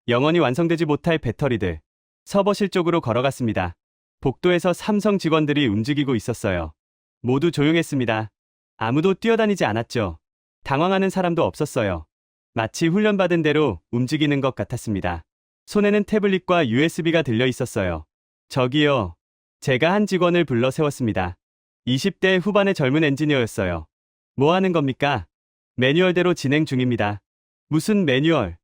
영원히 완성되지 못할 배터리들. 서버실 쪽으로 걸어갔습니다. 복도에서 삼성 직원들이 움직이고 있었어요. 모두 조용했습니다. 아무도 뛰어다니지 않았죠. 당황하는 사람도 없었어요. 마치 훈련받은 대로 움직이는 것 같았습니다. 손에는 태블릿과 USB가 들려 있었어요. 저기요. 제가 한 직원을 불러 세웠습니다. 20대 후반의 젊은 엔지니어였어요. 뭐 하는 겁니까? 매뉴얼대로 진행 중입니다. 무슨 매뉴얼?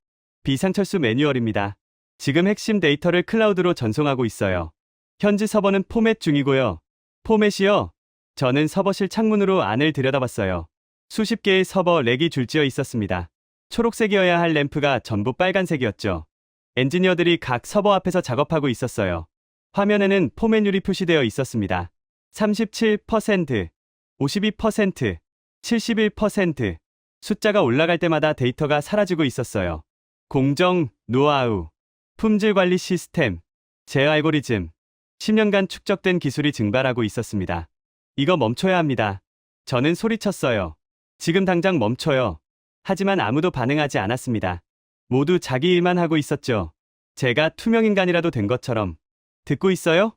비상철수 매뉴얼입니다. 지금 핵심 데이터를 클라우드로 전송하고 있어요. 현지 서버는 포맷 중이고요. 포맷이요? 저는 서버실 창문으로 안을 들여다봤어요. 수십 개의 서버 렉이 줄지어 있었습니다. 초록색이어야 할 램프가 전부 빨간색이었죠. 엔지니어들이 각 서버 앞에서 작업하고 있었어요. 화면에는 포맷율이 표시되어 있었습니다. 37%, 52%, 71%. 숫자가 올라갈 때마다 데이터가 사라지고 있었어요. 공정, 노하우, 품질 관리 시스템, 제어 알고리즘, 10년간 축적된 기술이 증발하고 있었습니다. 이거 멈춰야 합니다. 저는 소리쳤어요. 지금 당장 멈춰요. 하지만 아무도 반응하지 않았습니다. 모두 자기 일만 하고 있었죠. 제가 투명인간이라도 된 것처럼. 듣고 있어요?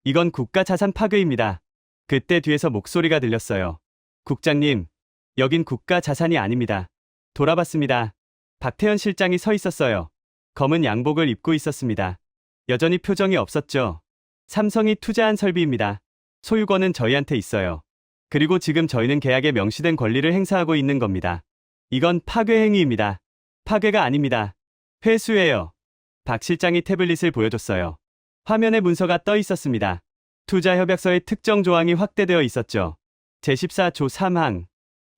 이건 국가 자산 파괴입니다. 그때 뒤에서 목소리가 들렸어요. 국장님, 여긴 국가 자산이 아닙니다. 돌아봤습니다. 박태현 실장이 서 있었어요. 검은 양복을 입고 있었습니다. 여전히 표정이 없었죠. 삼성이 투자한 설비입니다. 소유권은 저희한테 있어요. 그리고 지금 저희는 계약에 명시된 권리를 행사하고 있는 겁니다. 이건 파괴 행위입니다. 파괴가 아닙니다. 회수예요. 박 실장이 태블릿을 보여줬어요. 화면에 문서가 떠 있었습니다. 투자 협약서의 특정 조항이 확대되어 있었죠. 제14조 3항.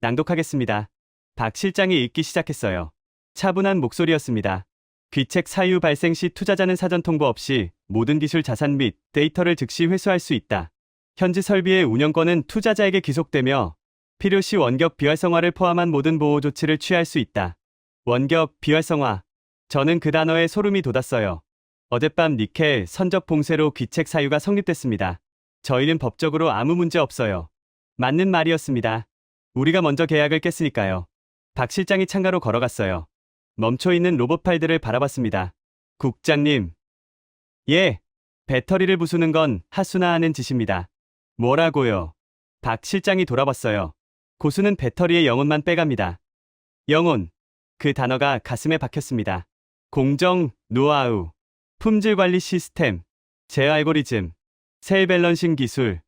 낭독하겠습니다. 박 실장이 읽기 시작했어요. 차분한 목소리였습니다. 귀책 사유 발생 시 투자자는 사전 통보 없이 모든 기술 자산 및 데이터를 즉시 회수할 수 있다. 현지 설비의 운영권은 투자자에게 귀속되며 필요시 원격 비활성화를 포함한 모든 보호 조치를 취할 수 있다. 원격 비활성화. 저는 그 단어에 소름이 돋았어요. 어젯밤 니켈 선적 봉쇄로 귀책 사유가 성립됐습니다. 저희는 법적으로 아무 문제 없어요. 맞는 말이었습니다. 우리가 먼저 계약을 깼으니까요. 박 실장이 창가로 걸어갔어요. 멈춰있는 로봇 팔들을 바라봤습니다. 국장님. 예. 배터리를 부수는 건 하수나 하는 짓입니다. 뭐라고요? 박 실장이 돌아봤어요. 고수는 배터리의 영혼만 빼갑니다. 영혼. 그 단어가 가슴에 박혔습니다. 공정, 노하우, 품질 관리 시스템, 제어 알고리즘, 셀 밸런싱 기술,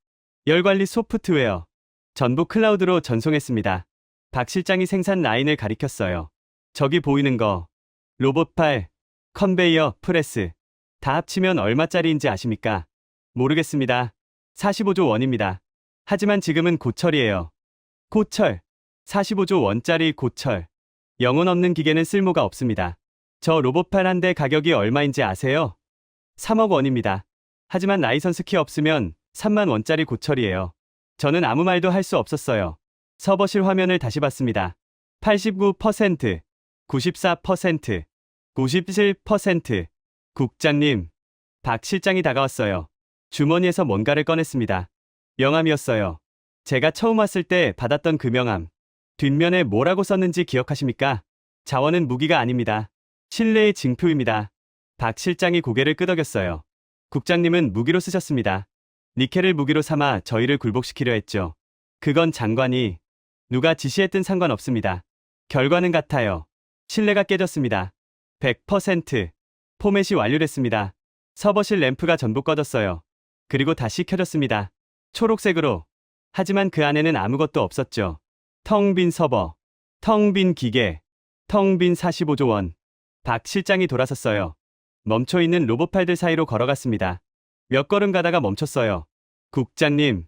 열 관리 소프트웨어. 전부 클라우드로 전송했습니다. 박 실장이 생산 라인을 가리켰어요. 저기 보이는 거. 로봇팔, 컨베이어, 프레스. 다 합치면 얼마짜리인지 아십니까? 모르겠습니다. 45조 원입니다. 하지만 지금은 고철이에요. 고철. 45조 원짜리 고철. 영혼 없는 기계는 쓸모가 없습니다. 저 로봇팔 한 대 가격이 얼마인지 아세요? 3억 원입니다. 하지만 라이선스 키 없으면 3만 원짜리 고철이에요. 저는 아무 말도 할 수 없었어요. 서버실 화면을 다시 봤습니다. 89%, 94%, 97%. 국장님. 박 실장이 다가왔어요. 주머니에서 뭔가를 꺼냈습니다. 명함이었어요. 제가 처음 왔을 때 받았던 그 명함. 뒷면에 뭐라고 썼는지 기억하십니까? 자원은 무기가 아닙니다. 신뢰의 징표입니다. 박 실장이 고개를 끄덕였어요. 국장님은 무기로 쓰셨습니다. 니켈을 무기로 삼아 저희를 굴복시키려 했죠. 그건 장관이 누가 지시했든 상관없습니다. 결과는 같아요. 신뢰가 깨졌습니다. 100%. 포맷이 완료됐습니다. 서버실 램프가 전부 꺼졌어요. 그리고 다시 켜졌습니다. 초록색으로. 하지만 그 안에는 아무것도 없었죠. 텅 빈 서버, 텅 빈 기계, 텅 빈 45조 원. 박 실장이 돌아섰어요. 멈춰있는 로봇팔들 사이로 걸어갔습니다. 몇 걸음 가다가 멈췄어요. 국장님.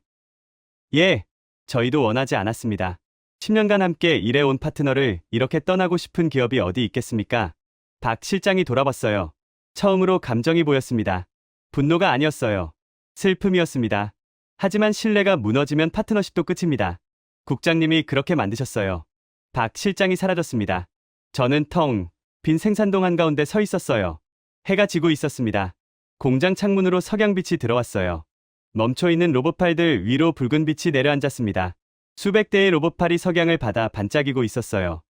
예, 저희도 원하지 않았습니다. 10년간 함께 일해온 파트너를 이렇게 떠나고 싶은 기업이 어디 있겠습니까? 박 실장이 돌아봤어요. 처음으로 감정이 보였습니다. 분노가 아니었어요. 슬픔이었습니다. 하지만 신뢰가 무너지면 파트너십도 끝입니다. 국장님이 그렇게 만드셨어요. 박 실장이 사라졌습니다. 저는 텅 빈 생산동 한가운데 서 있었어요. 해가 지고 있었습니다. 공장 창문으로 석양빛이 들어왔어요. 멈춰있는 로봇팔들 위로 붉은 빛이 내려앉았습니다. 수백 대의 로봇팔이 석양을 받아 반짝이고 있었어요.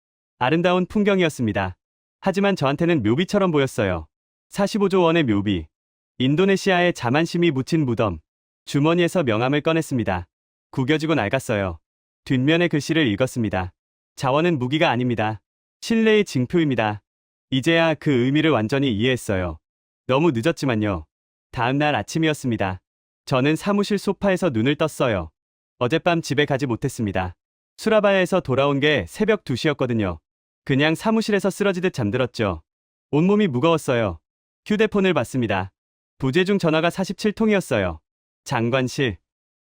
아름다운 풍경이었습니다. 하지만 저한테는 묘비처럼 보였어요. 45조 원의 묘비. 인도네시아의 자만심이 묻힌 무덤. 주머니에서 명함을 꺼냈습니다. 구겨지고 낡았어요. 뒷면의 글씨를 읽었습니다. 자원은 무기가 아닙니다. 신뢰의 징표입니다. 이제야 그 의미를 완전히 이해했어요. 너무 늦었지만요. 다음 날 아침이었습니다. 저는 사무실 소파에서 눈을 떴어요. 어젯밤 집에 가지 못했습니다. 수라바야에서 돌아온 게 새벽 2시였거든요. 그냥 사무실에서 쓰러지듯 잠들었죠. 온몸이 무거웠어요. 휴대폰을 봤습니다. 부재중 전화가 47통이었어요. 장관실,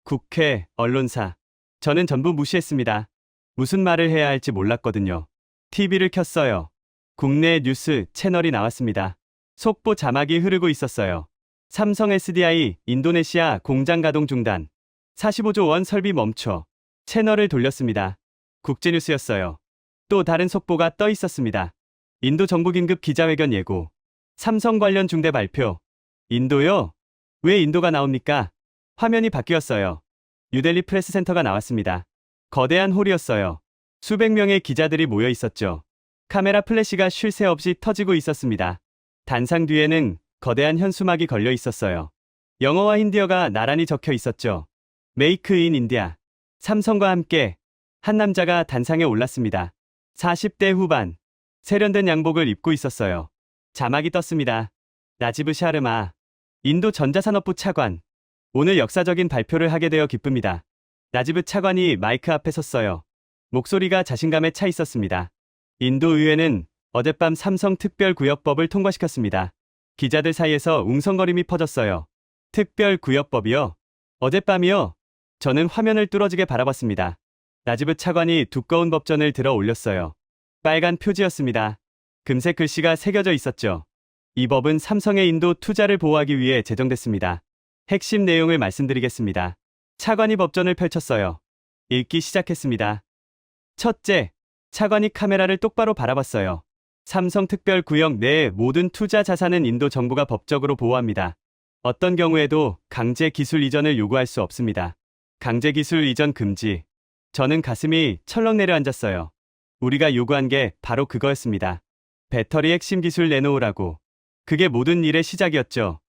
국회, 언론사. 저는 전부 무시했습니다. 무슨 말을 해야 할지 몰랐거든요. TV를 켰어요. 국내 뉴스 채널이 나왔습니다. 속보 자막이 흐르고 있었어요. 삼성 SDI 인도네시아 공장 가동 중단. 45조 원 설비 멈춰. 채널을 돌렸습니다. 국제뉴스였어요. 또 다른 속보가 떠 있었습니다. 인도 정부 긴급 기자회견 예고. 삼성 관련 중대 발표. 인도요? 왜 인도가 나옵니까? 화면이 바뀌었어요. 뉴델리 프레스 센터가 나왔습니다. 거대한 홀이었어요. 수백 명의 기자들이 모여 있었죠. 카메라 플래시가 쉴 새 없이 터지고 있었습니다. 단상 뒤에는 거대한 현수막이 걸려 있었어요. 영어와 힌디어가 나란히 적혀 있었죠. 메이크 인 인디아. 삼성과 함께 한 남자가 단상에 올랐습니다. 40대 후반. 세련된 양복을 입고 있었어요. 자막이 떴습니다. 나지브 샤르마. 인도 전자산업부 차관. 오늘 역사적인 발표를 하게 되어 기쁩니다. 나지브 차관이 마이크 앞에 섰어요. 목소리가 자신감에 차 있었습니다. 인도 의회는 어젯밤 삼성 특별구역법을 통과시켰습니다. 기자들 사이에서 웅성거림이 퍼졌어요. 특별구역법이요? 어젯밤이요? 저는 화면을 뚫어지게 바라봤습니다. 나지브 차관이 두꺼운 법전을 들어 올렸어요. 빨간 표지였습니다. 금색 글씨가 새겨져 있었죠. 이 법은 삼성의 인도 투자를 보호하기 위해 제정됐습니다. 핵심 내용을 말씀드리겠습니다. 차관이 법전을 펼쳤어요. 읽기 시작했습니다. 첫째, 차관이 카메라를 똑바로 바라봤어요. 삼성 특별구역 내의 모든 투자 자산은 인도 정부가 법적으로 보호합니다. 어떤 경우에도 강제 기술 이전을 요구할 수 없습니다. 강제 기술 이전 금지. 저는 가슴이 철렁 내려앉았어요. 우리가 요구한 게 바로 그거였습니다. 배터리 핵심 기술 내놓으라고. 그게 모든 일의 시작이었죠.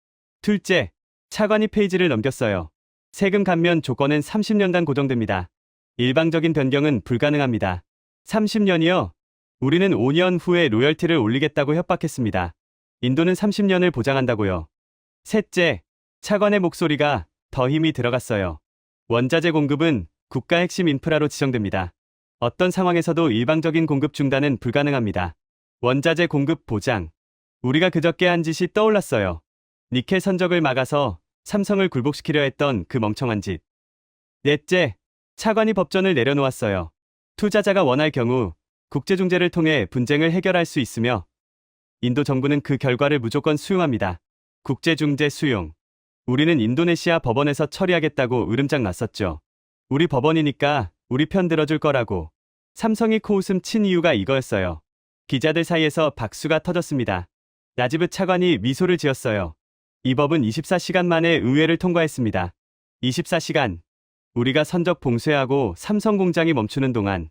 둘째, 차관이 페이지를 넘겼어요. 세금 감면 조건은 30년간 고정됩니다. 일방적인 변경은 불가능합니다. 30년이요? 우리는 5년 후에 로열티를 올리겠다고 협박했습니다. 인도는 30년을 보장한다고요. 셋째, 차관의 목소리가 더 힘이 들어갔어요. 원자재 공급은 국가 핵심 인프라로 지정됩니다. 어떤 상황에서도 일방적인 공급 중단은 불가능합니다. 원자재 공급 보장. 우리가 그저께 한 짓이 떠올랐어요. 니켈 선적을 막아서 삼성을 굴복시키려 했던 그 멍청한 짓. 넷째, 차관이 법전을 내려놓았어요. 투자자가 원할 경우 국제중재를 통해 분쟁을 해결할 수 있으며 인도 정부는 그 결과를 무조건 수용합니다. 국제중재 수용. 우리는 인도네시아 법원에서 처리하겠다고 으름장 났었죠. 우리 법원이니까 우리 편 들어줄 거라고. 삼성이 코웃음 친 이유가 이거였어요. 기자들 사이에서 박수가 터졌습니다. 나지브 차관이 미소를 지었어요. 이 법은 24시간 만에 의회를 통과했습니다. 24시간. 우리가 선적 봉쇄하고 삼성 공장이 멈추는 동안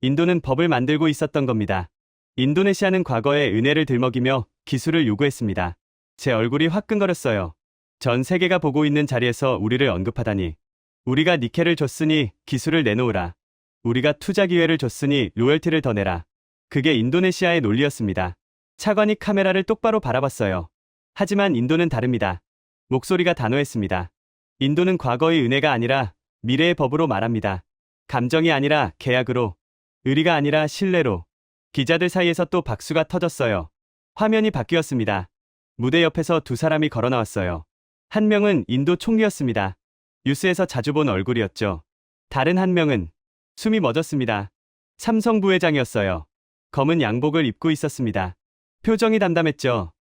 인도는 법을 만들고 있었던 겁니다. 인도네시아는 과거에 은혜를 들먹이며 기술을 요구했습니다. 제 얼굴이 화끈거렸어요. 전 세계가 보고 있는 자리에서 우리를 언급하다니. 우리가 니켈을 줬으니 기술을 내놓으라. 우리가 투자 기회를 줬으니 로열티를 더 내라. 그게 인도네시아의 논리였습니다. 차관이 카메라를 똑바로 바라봤어요. 하지만 인도는 다릅니다. 목소리가 단호했습니다. 인도는 과거의 은혜가 아니라 미래의 법으로 말합니다. 감정이 아니라 계약으로. 의리가 아니라 신뢰로. 기자들 사이에서 또 박수가 터졌어요. 화면이 바뀌었습니다. 무대 옆에서 두 사람이 걸어 나왔어요. 한 명은 인도 총리였습니다. 뉴스에서 자주 본 얼굴이었죠. 다른 한 명은 숨이 멎었습니다. 삼성 부회장이었어요. 검은 양복을 입고 있었습니다. 표정이 담담했죠.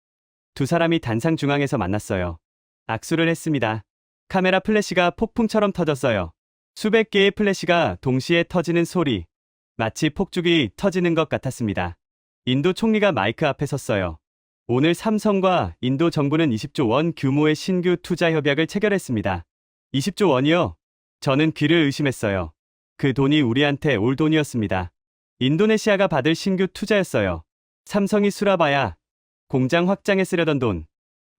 두 사람이 단상 중앙에서 만났어요. 악수를 했습니다. 카메라 플래시가 폭풍처럼 터졌어요. 수백 개의 플래시가 동시에 터지는 소리. 마치 폭죽이 터지는 것 같았습니다. 인도 총리가 마이크 앞에 섰어요. 오늘 삼성과 인도 정부는 20조 원 규모의 신규 투자 협약을 체결했습니다. 20조 원이요? 저는 귀를 의심했어요. 그 돈이 우리한테 올 돈이었습니다. 인도네시아가 받을 신규 투자였어요. 삼성이 수라바야 공장 확장에 쓰려던 돈.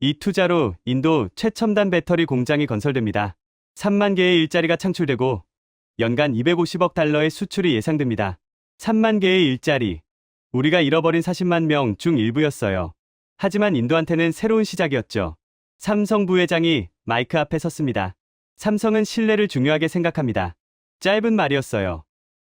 이 투자로 인도 최첨단 배터리 공장이 건설됩니다. 3만 개의 일자리가 창출되고 연간 250억 달러의 수출이 예상됩니다. 3만 개의 일자리. 우리가 잃어버린 40만 명 중 일부였어요. 하지만 인도한테는 새로운 시작이었죠. 삼성 부회장이 마이크 앞에 섰습니다. 삼성은 신뢰를 중요하게 생각합니다. 짧은 말이었어요.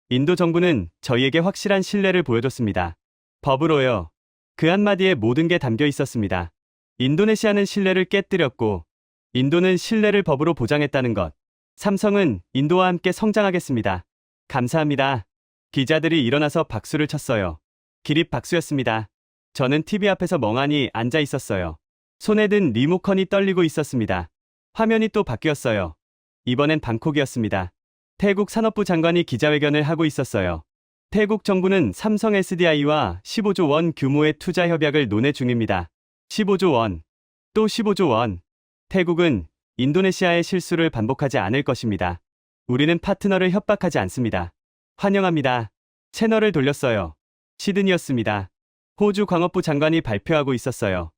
인도 정부는 저희에게 확실한 신뢰를 보여줬습니다. 법으로요. 그 한마디에 모든 게 담겨 있었습니다. 인도네시아는 신뢰를 깨뜨렸고, 인도는 신뢰를 법으로 보장했다는 것. 삼성은 인도와 함께 성장하겠습니다. 감사합니다. 기자들이 일어나서 박수를 쳤어요. 기립 박수였습니다. 저는 TV 앞에서 멍하니 앉아 있었어요. 손에 든 리모컨이 떨리고 있었습니다. 화면이 또 바뀌었어요. 이번엔 방콕이었습니다. 태국 산업부 장관이 기자회견을 하고 있었어요. 태국 정부는 삼성 SDI와 15조 원 규모의 투자 협약을 논의 중입니다. 15조 원, 또 15조 원. 태국은 인도네시아의 실수를 반복하지 않을 것입니다. 우리는 파트너를 협박하지 않습니다. 환영합니다. 채널을 돌렸어요. 시드니였습니다. 호주 광업부 장관이 발표하고 있었어요.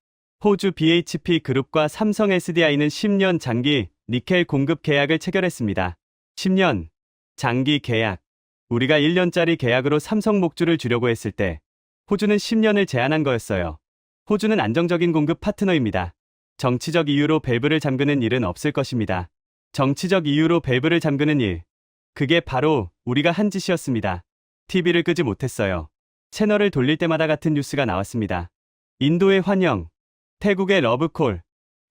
호주 BHP 그룹과 삼성 SDI는 10년 장기 니켈 공급 계약을 체결했습니다. 10년 장기 계약. 우리가 1년짜리 계약으로 삼성 목줄을 주려고 했을 때 호주는 10년을 제안한 거였어요. 호주는 안정적인 공급 파트너입니다. 정치적 이유로 밸브를 잠그는 일은 없을 것입니다. 정치적 이유로 밸브를 잠그는 일. 그게 바로 우리가 한 짓이었습니다. TV를 끄지 못했어요. 채널을 돌릴 때마다 같은 뉴스가 나왔습니다. 인도의 환영, 태국의 러브콜,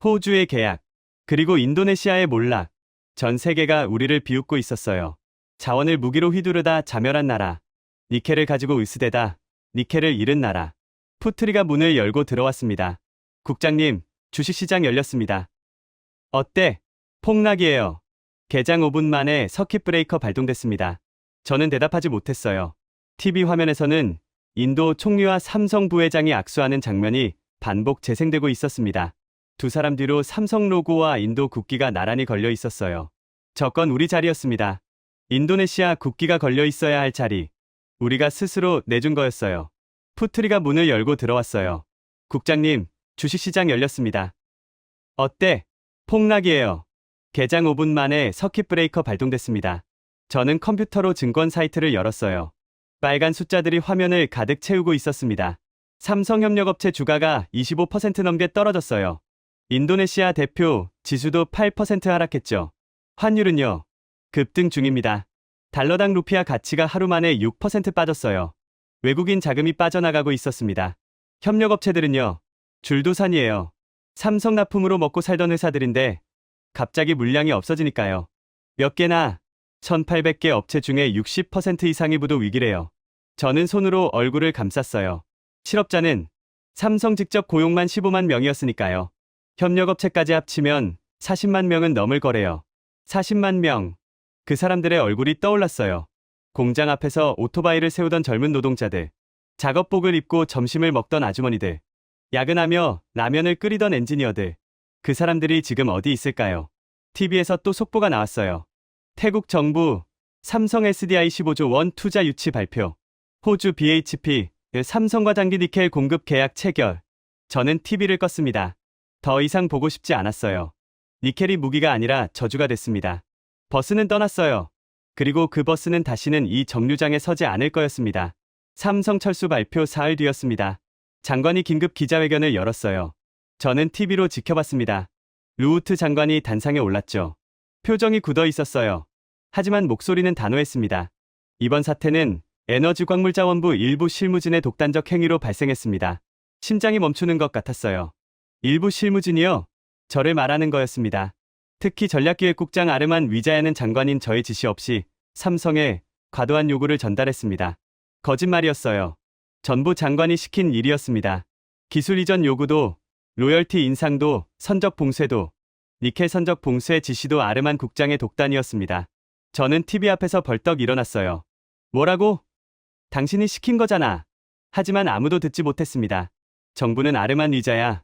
호주의 계약, 그리고 인도네시아의 몰락. 전 세계가 우리를 비웃고 있었어요. 자원을 무기로 휘두르다 자멸한 나라. 니켈을 가지고 으스대다 니켈을 잃은 나라. 푸트리가 문을 열고 들어왔습니다. 국장님, 주식시장 열렸습니다. 어때? 폭락이에요. 개장 5분 만에 서킷 브레이커 발동됐습니다. 저는 대답하지 못했어요. TV 화면에서는 인도 총리와 삼성 부회장이 악수하는 장면이 반복 재생되고 있었습니다. 두 사람 뒤로 삼성 로고와 인도 국기가 나란히 걸려 있었어요. 저건 우리 자리였습니다. 인도네시아 국기가 걸려 있어야 할 자리. 우리가 스스로 내준 거였어요. 푸트리가 문을 열고 들어왔어요. 국장님, 주식시장 열렸습니다. 어때? 폭락이에요. 개장 5분 만에 서킷 브레이커 발동됐습니다. 저는 컴퓨터로 증권 사이트를 열었어요. 빨간 숫자들이 화면을 가득 채우고 있었습니다. 삼성협력업체 주가가 25% 넘게 떨어졌어요. 인도네시아 대표 지수도 8% 하락했죠. 환율은요, 급등 중입니다. 달러당 루피아 가치가 하루 만에 6% 빠졌어요. 외국인 자금이 빠져나가고 있었습니다. 협력업체들은요, 줄도산이에요. 삼성 납품으로 먹고 살던 회사들인데 갑자기 물량이 없어지니까요. 몇 개나 1800개 업체 중에 60% 이상이 부도 위기래요. 저는 손으로 얼굴을 감쌌어요. 실업자는 삼성 직접 고용만 15만 명이었으니까요. 협력업체까지 합치면 40만 명은 넘을 거래요. 40만 명. 그 사람들의 얼굴이 떠올랐어요. 공장 앞에서 오토바이를 세우던 젊은 노동자들, 작업복을 입고 점심을 먹던 아주머니들, 야근하며 라면을 끓이던 엔지니어들. 그 사람들이 지금 어디 있을까요? TV에서 또 속보가 나왔어요. 태국 정부 삼성 SDI 15조 원 투자 유치 발표. 호주 BHP 삼성과 장기 니켈 공급 계약 체결. 저는 TV를 껐습니다. 더 이상 보고 싶지 않았어요. 니켈이 무기가 아니라 저주가 됐습니다. 버스는 떠났어요. 그리고 그 버스는 다시는 이 정류장에 서지 않을 거였습니다. 삼성 철수 발표 사흘 뒤였습니다. 장관이 긴급 기자회견을 열었어요. 저는 TV로 지켜봤습니다. 루우트 장관이 단상에 올랐죠. 표정이 굳어 있었어요. 하지만 목소리는 단호했습니다. 이번 사태는 에너지광물자원부 일부 실무진의 독단적 행위로 발생했습니다. 심장이 멈추는 것 같았어요. 일부 실무진이요? 저를 말하는 거였습니다. 특히 전략기획국장 아르만 위자야는 장관인 저의 지시 없이 삼성에 과도한 요구를 전달했습니다. 거짓말이었어요. 전부 장관이 시킨 일이었습니다. 기술 이전 요구도, 로열티 인상도, 선적 봉쇄도, 니켈 선적 봉쇄 지시도 아르만 국장의 독단이었습니다. 저는 TV 앞에서 벌떡 일어났어요. 뭐라고? 당신이 시킨 거잖아. 하지만 아무도 듣지 못했습니다. 정부는 아르만 위자야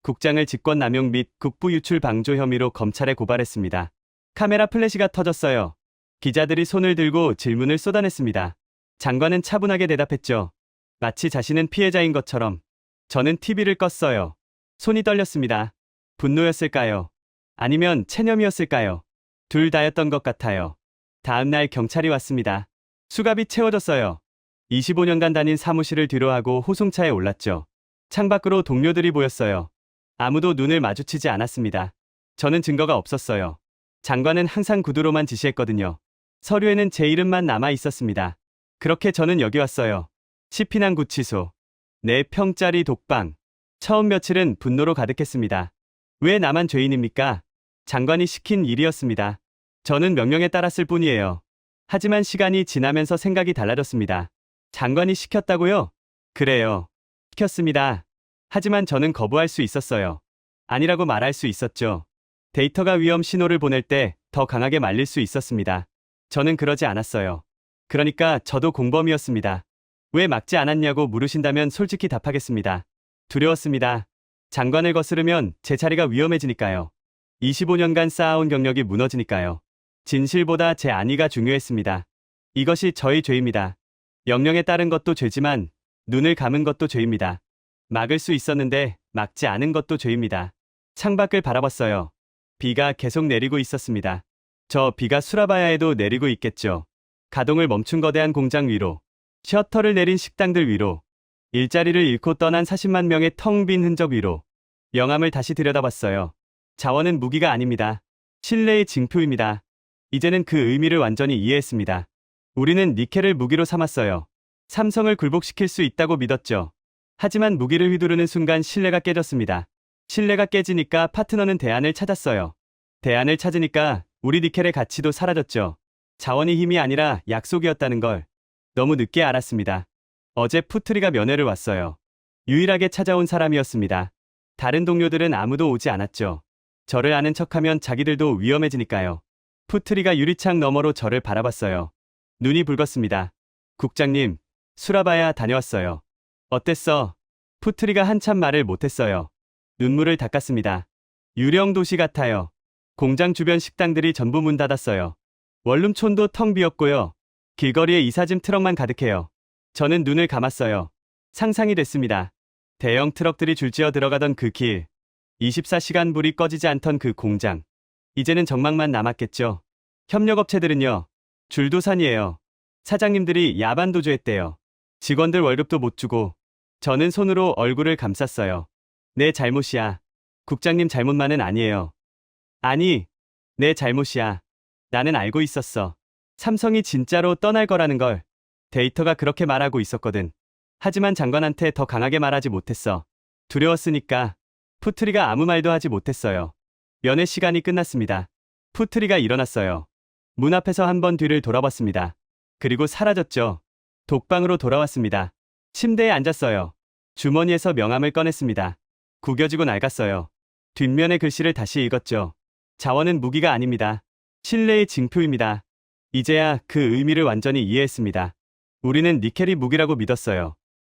국장을 직권남용 및 국부 유출 방조 혐의로 검찰에 고발했습니다. 카메라 플래시가 터졌어요. 기자들이 손을 들고 질문을 쏟아냈습니다. 장관은 차분하게 대답했죠. 마치 자신은 피해자인 것처럼. 저는 TV를 껐어요. 손이 떨렸습니다. 분노였을까요? 아니면 체념이었을까요? 둘 다였던 것 같아요. 다음 날 경찰이 왔습니다. 수갑이 채워졌어요. 25년간 다닌 사무실을 뒤로하고 호송차에 올랐죠. 창밖으로 동료들이 보였어요. 아무도 눈을 마주치지 않았습니다. 저는 증거가 없었어요. 장관은 항상 구두로만 지시했거든요. 서류에는 제 이름만 남아 있었습니다. 그렇게 저는 여기 왔어요. 시피난 구치소. 4평짜리 독방. 처음 며칠은 분노로 가득했습니다. 왜 나만 죄인입니까? 장관이 시킨 일이었습니다. 저는 명령에 따랐을 뿐이에요. 하지만 시간이 지나면서 생각이 달라졌습니다. 장관이 시켰다고요? 그래요. 시켰습니다. 하지만 저는 거부할 수 있었어요. 아니라고 말할 수 있었죠. 데이터가 위험 신호를 보낼 때 더 강하게 말릴 수 있었습니다. 저는 그러지 않았어요. 그러니까 저도 공범이었습니다. 왜 막지 않았냐고 물으신다면 솔직히 답하겠습니다. 두려웠습니다. 장관을 거스르면 제 자리가 위험해지니까요. 25년간 쌓아온 경력이 무너지니까요. 진실보다 제 안위가 중요했습니다. 이것이 저의 죄입니다. 명령에 따른 것도 죄지만 눈을 감은 것도 죄입니다. 막을 수 있었는데 막지 않은 것도 죄입니다. 창밖을 바라봤어요. 비가 계속 내리고 있었습니다. 저 비가 수라바야에도 내리고 있겠죠. 가동을 멈춘 거대한 공장 위로, 셔터를 내린 식당들 위로, 일자리를 잃고 떠난 40만 명의 텅 빈 흔적 위로 영암을 다시 들여다봤어요. 자원은 무기가 아닙니다. 신뢰의 징표입니다. 이제는 그 의미를 완전히 이해했습니다. 우리는 니켈을 무기로 삼았어요. 삼성을 굴복시킬 수 있다고 믿었죠. 하지만 무기를 휘두르는 순간 신뢰가 깨졌습니다. 신뢰가 깨지니까 파트너는 대안을 찾았어요. 대안을 찾으니까 우리 니켈의 가치도 사라졌죠. 자원이 힘이 아니라 약속이었다는 걸 너무 늦게 알았습니다. 어제 푸트리가 면회를 왔어요. 유일하게 찾아온 사람이었습니다. 다른 동료들은 아무도 오지 않았죠. 저를 아는 척하면 자기들도 위험해지니까요. 푸트리가 유리창 너머로 저를 바라봤어요. 눈이 붉었습니다. 국장님, 수라바야 다녀왔어요. 어땠어? 푸트리가 한참 말을 못했어요. 눈물을 닦았습니다. 유령 도시 같아요. 공장 주변 식당들이 전부 문 닫았어요. 원룸촌도 텅 비었고요. 길거리에 이삿짐 트럭만 가득해요. 저는 눈을 감았어요. 상상이 됐습니다. 대형 트럭들이 줄지어 들어가던 그 길, 24시간 불이 꺼지지 않던 그 공장. 이제는 정막만 남았겠죠. 협력업체들은요, 줄도산이에요. 사장님들이 야반도주했대요. 직원들 월급도 못 주고, 저는 손으로 얼굴을 감쌌어요. 내 잘못이야. 국장님 잘못만은 아니에요. 아니, 내 잘못이야. 나는 알고 있었어. 삼성이 진짜로 떠날 거라는 걸. 데이터가 그렇게 말하고 있었거든. 하지만 장관한테 더 강하게 말하지 못했어. 두려웠으니까. 푸트리가 아무 말도 하지 못했어요. 면회 시간이 끝났습니다. 푸트리가 일어났어요. 문 앞에서 한 번 뒤를 돌아봤습니다. 그리고 사라졌죠. 독방으로 돌아왔습니다. 침대에 앉았어요. 주머니에서 명함을 꺼냈습니다. 구겨지고 낡았어요. 뒷면의 글씨를 다시 읽었죠. 자원은 무기가 아닙니다. 신뢰의 징표입니다. 이제야 그 의미를 완전히 이해했습니다. 우리는 니켈이 무기라고 믿었어요.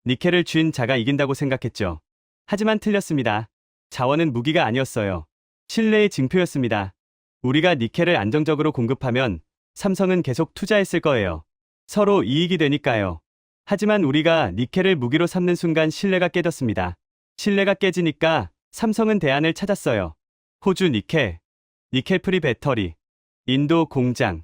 니켈을 쥔 자가 이긴다고 생각했죠. 하지만 틀렸습니다. 자원은 무기가 아니었어요. 신뢰의 징표였습니다. 우리가 니켈을 안정적으로 공급하면 삼성은 계속 투자했을 거예요. 서로 이익이 되니까요. 하지만 우리가 니켈을 무기로 삼는 순간 신뢰가 깨졌습니다. 신뢰가 깨지니까 삼성은 대안을 찾았어요. 호주 니켈, 니켈 프리 배터리, 인도 공장.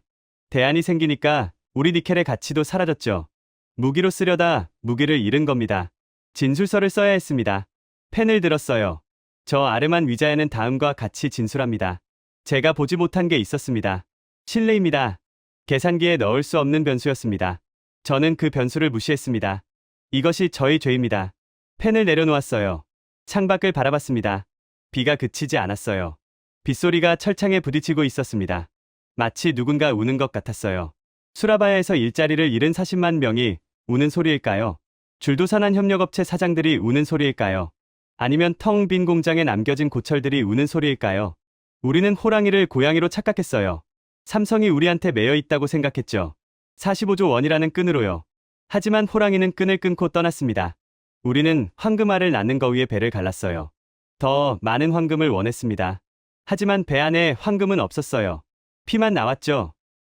대안이 생기니까 우리 니켈의 가치도 사라졌죠. 무기로 쓰려다 무기를 잃은 겁니다. 진술서를 써야 했습니다. 펜을 들었어요. 저 아르만 위자에는 다음과 같이 진술합니다. 제가 보지 못한 게 있었습니다. 신뢰입니다. 계산기에 넣을 수 없는 변수였습니다. 저는 그 변수를 무시했습니다. 이것이 저의 죄입니다. 펜을 내려놓았어요. 창밖을 바라봤습니다. 비가 그치지 않았어요. 빗소리가 철창에 부딪히고 있었습니다. 마치 누군가 우는 것 같았어요. 수라바야에서 일자리를 잃은 40만 명이 우는 소리일까요? 줄도산한 협력업체 사장들이 우는 소리일까요? 아니면 텅 빈 공장에 남겨진 고철들이 우는 소리일까요? 우리는 호랑이를 고양이로 착각했어요. 삼성이 우리한테 매여 있다고 생각했죠. 45조 원이라는 끈으로요. 하지만 호랑이는 끈을 끊고 떠났습니다. 우리는 황금알을 낳는 거 위에 배를 갈랐어요. 더 많은 황금을 원했습니다. 하지만 배 안에 황금은 없었어요. 피만 나왔죠.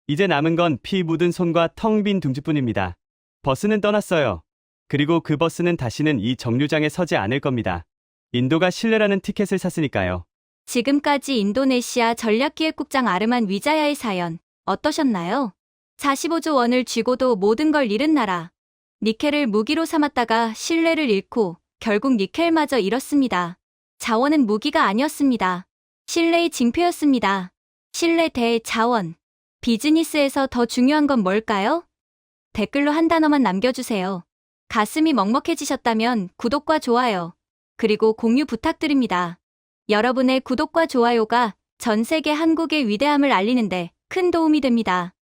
이제 남은 건 피 묻은 손과 텅 빈 둥지뿐입니다. 버스는 떠났어요. 그리고 그 버스는 다시는 이 정류장에 서지 않을 겁니다. 인도가 신뢰라는 티켓을 샀으니까요. 지금까지 인도네시아 전략기획국장 아르만 위자야의 사연 어떠셨나요? 45조 원을 쥐고도 모든 걸 잃은 나라. 니켈을 무기로 삼았다가 신뢰를 잃고 결국 니켈마저 잃었습니다. 자원은 무기가 아니었습니다. 신뢰의 징표였습니다. 신뢰 대 자원. 비즈니스에서 더 중요한 건 뭘까요? 댓글로 한 단어만 남겨주세요. 가슴이 먹먹해지셨다면 구독과 좋아요, 그리고 공유 부탁드립니다. 여러분의 구독과 좋아요가 전 세계 한국의 위대함을 알리는데 큰 도움이 됩니다.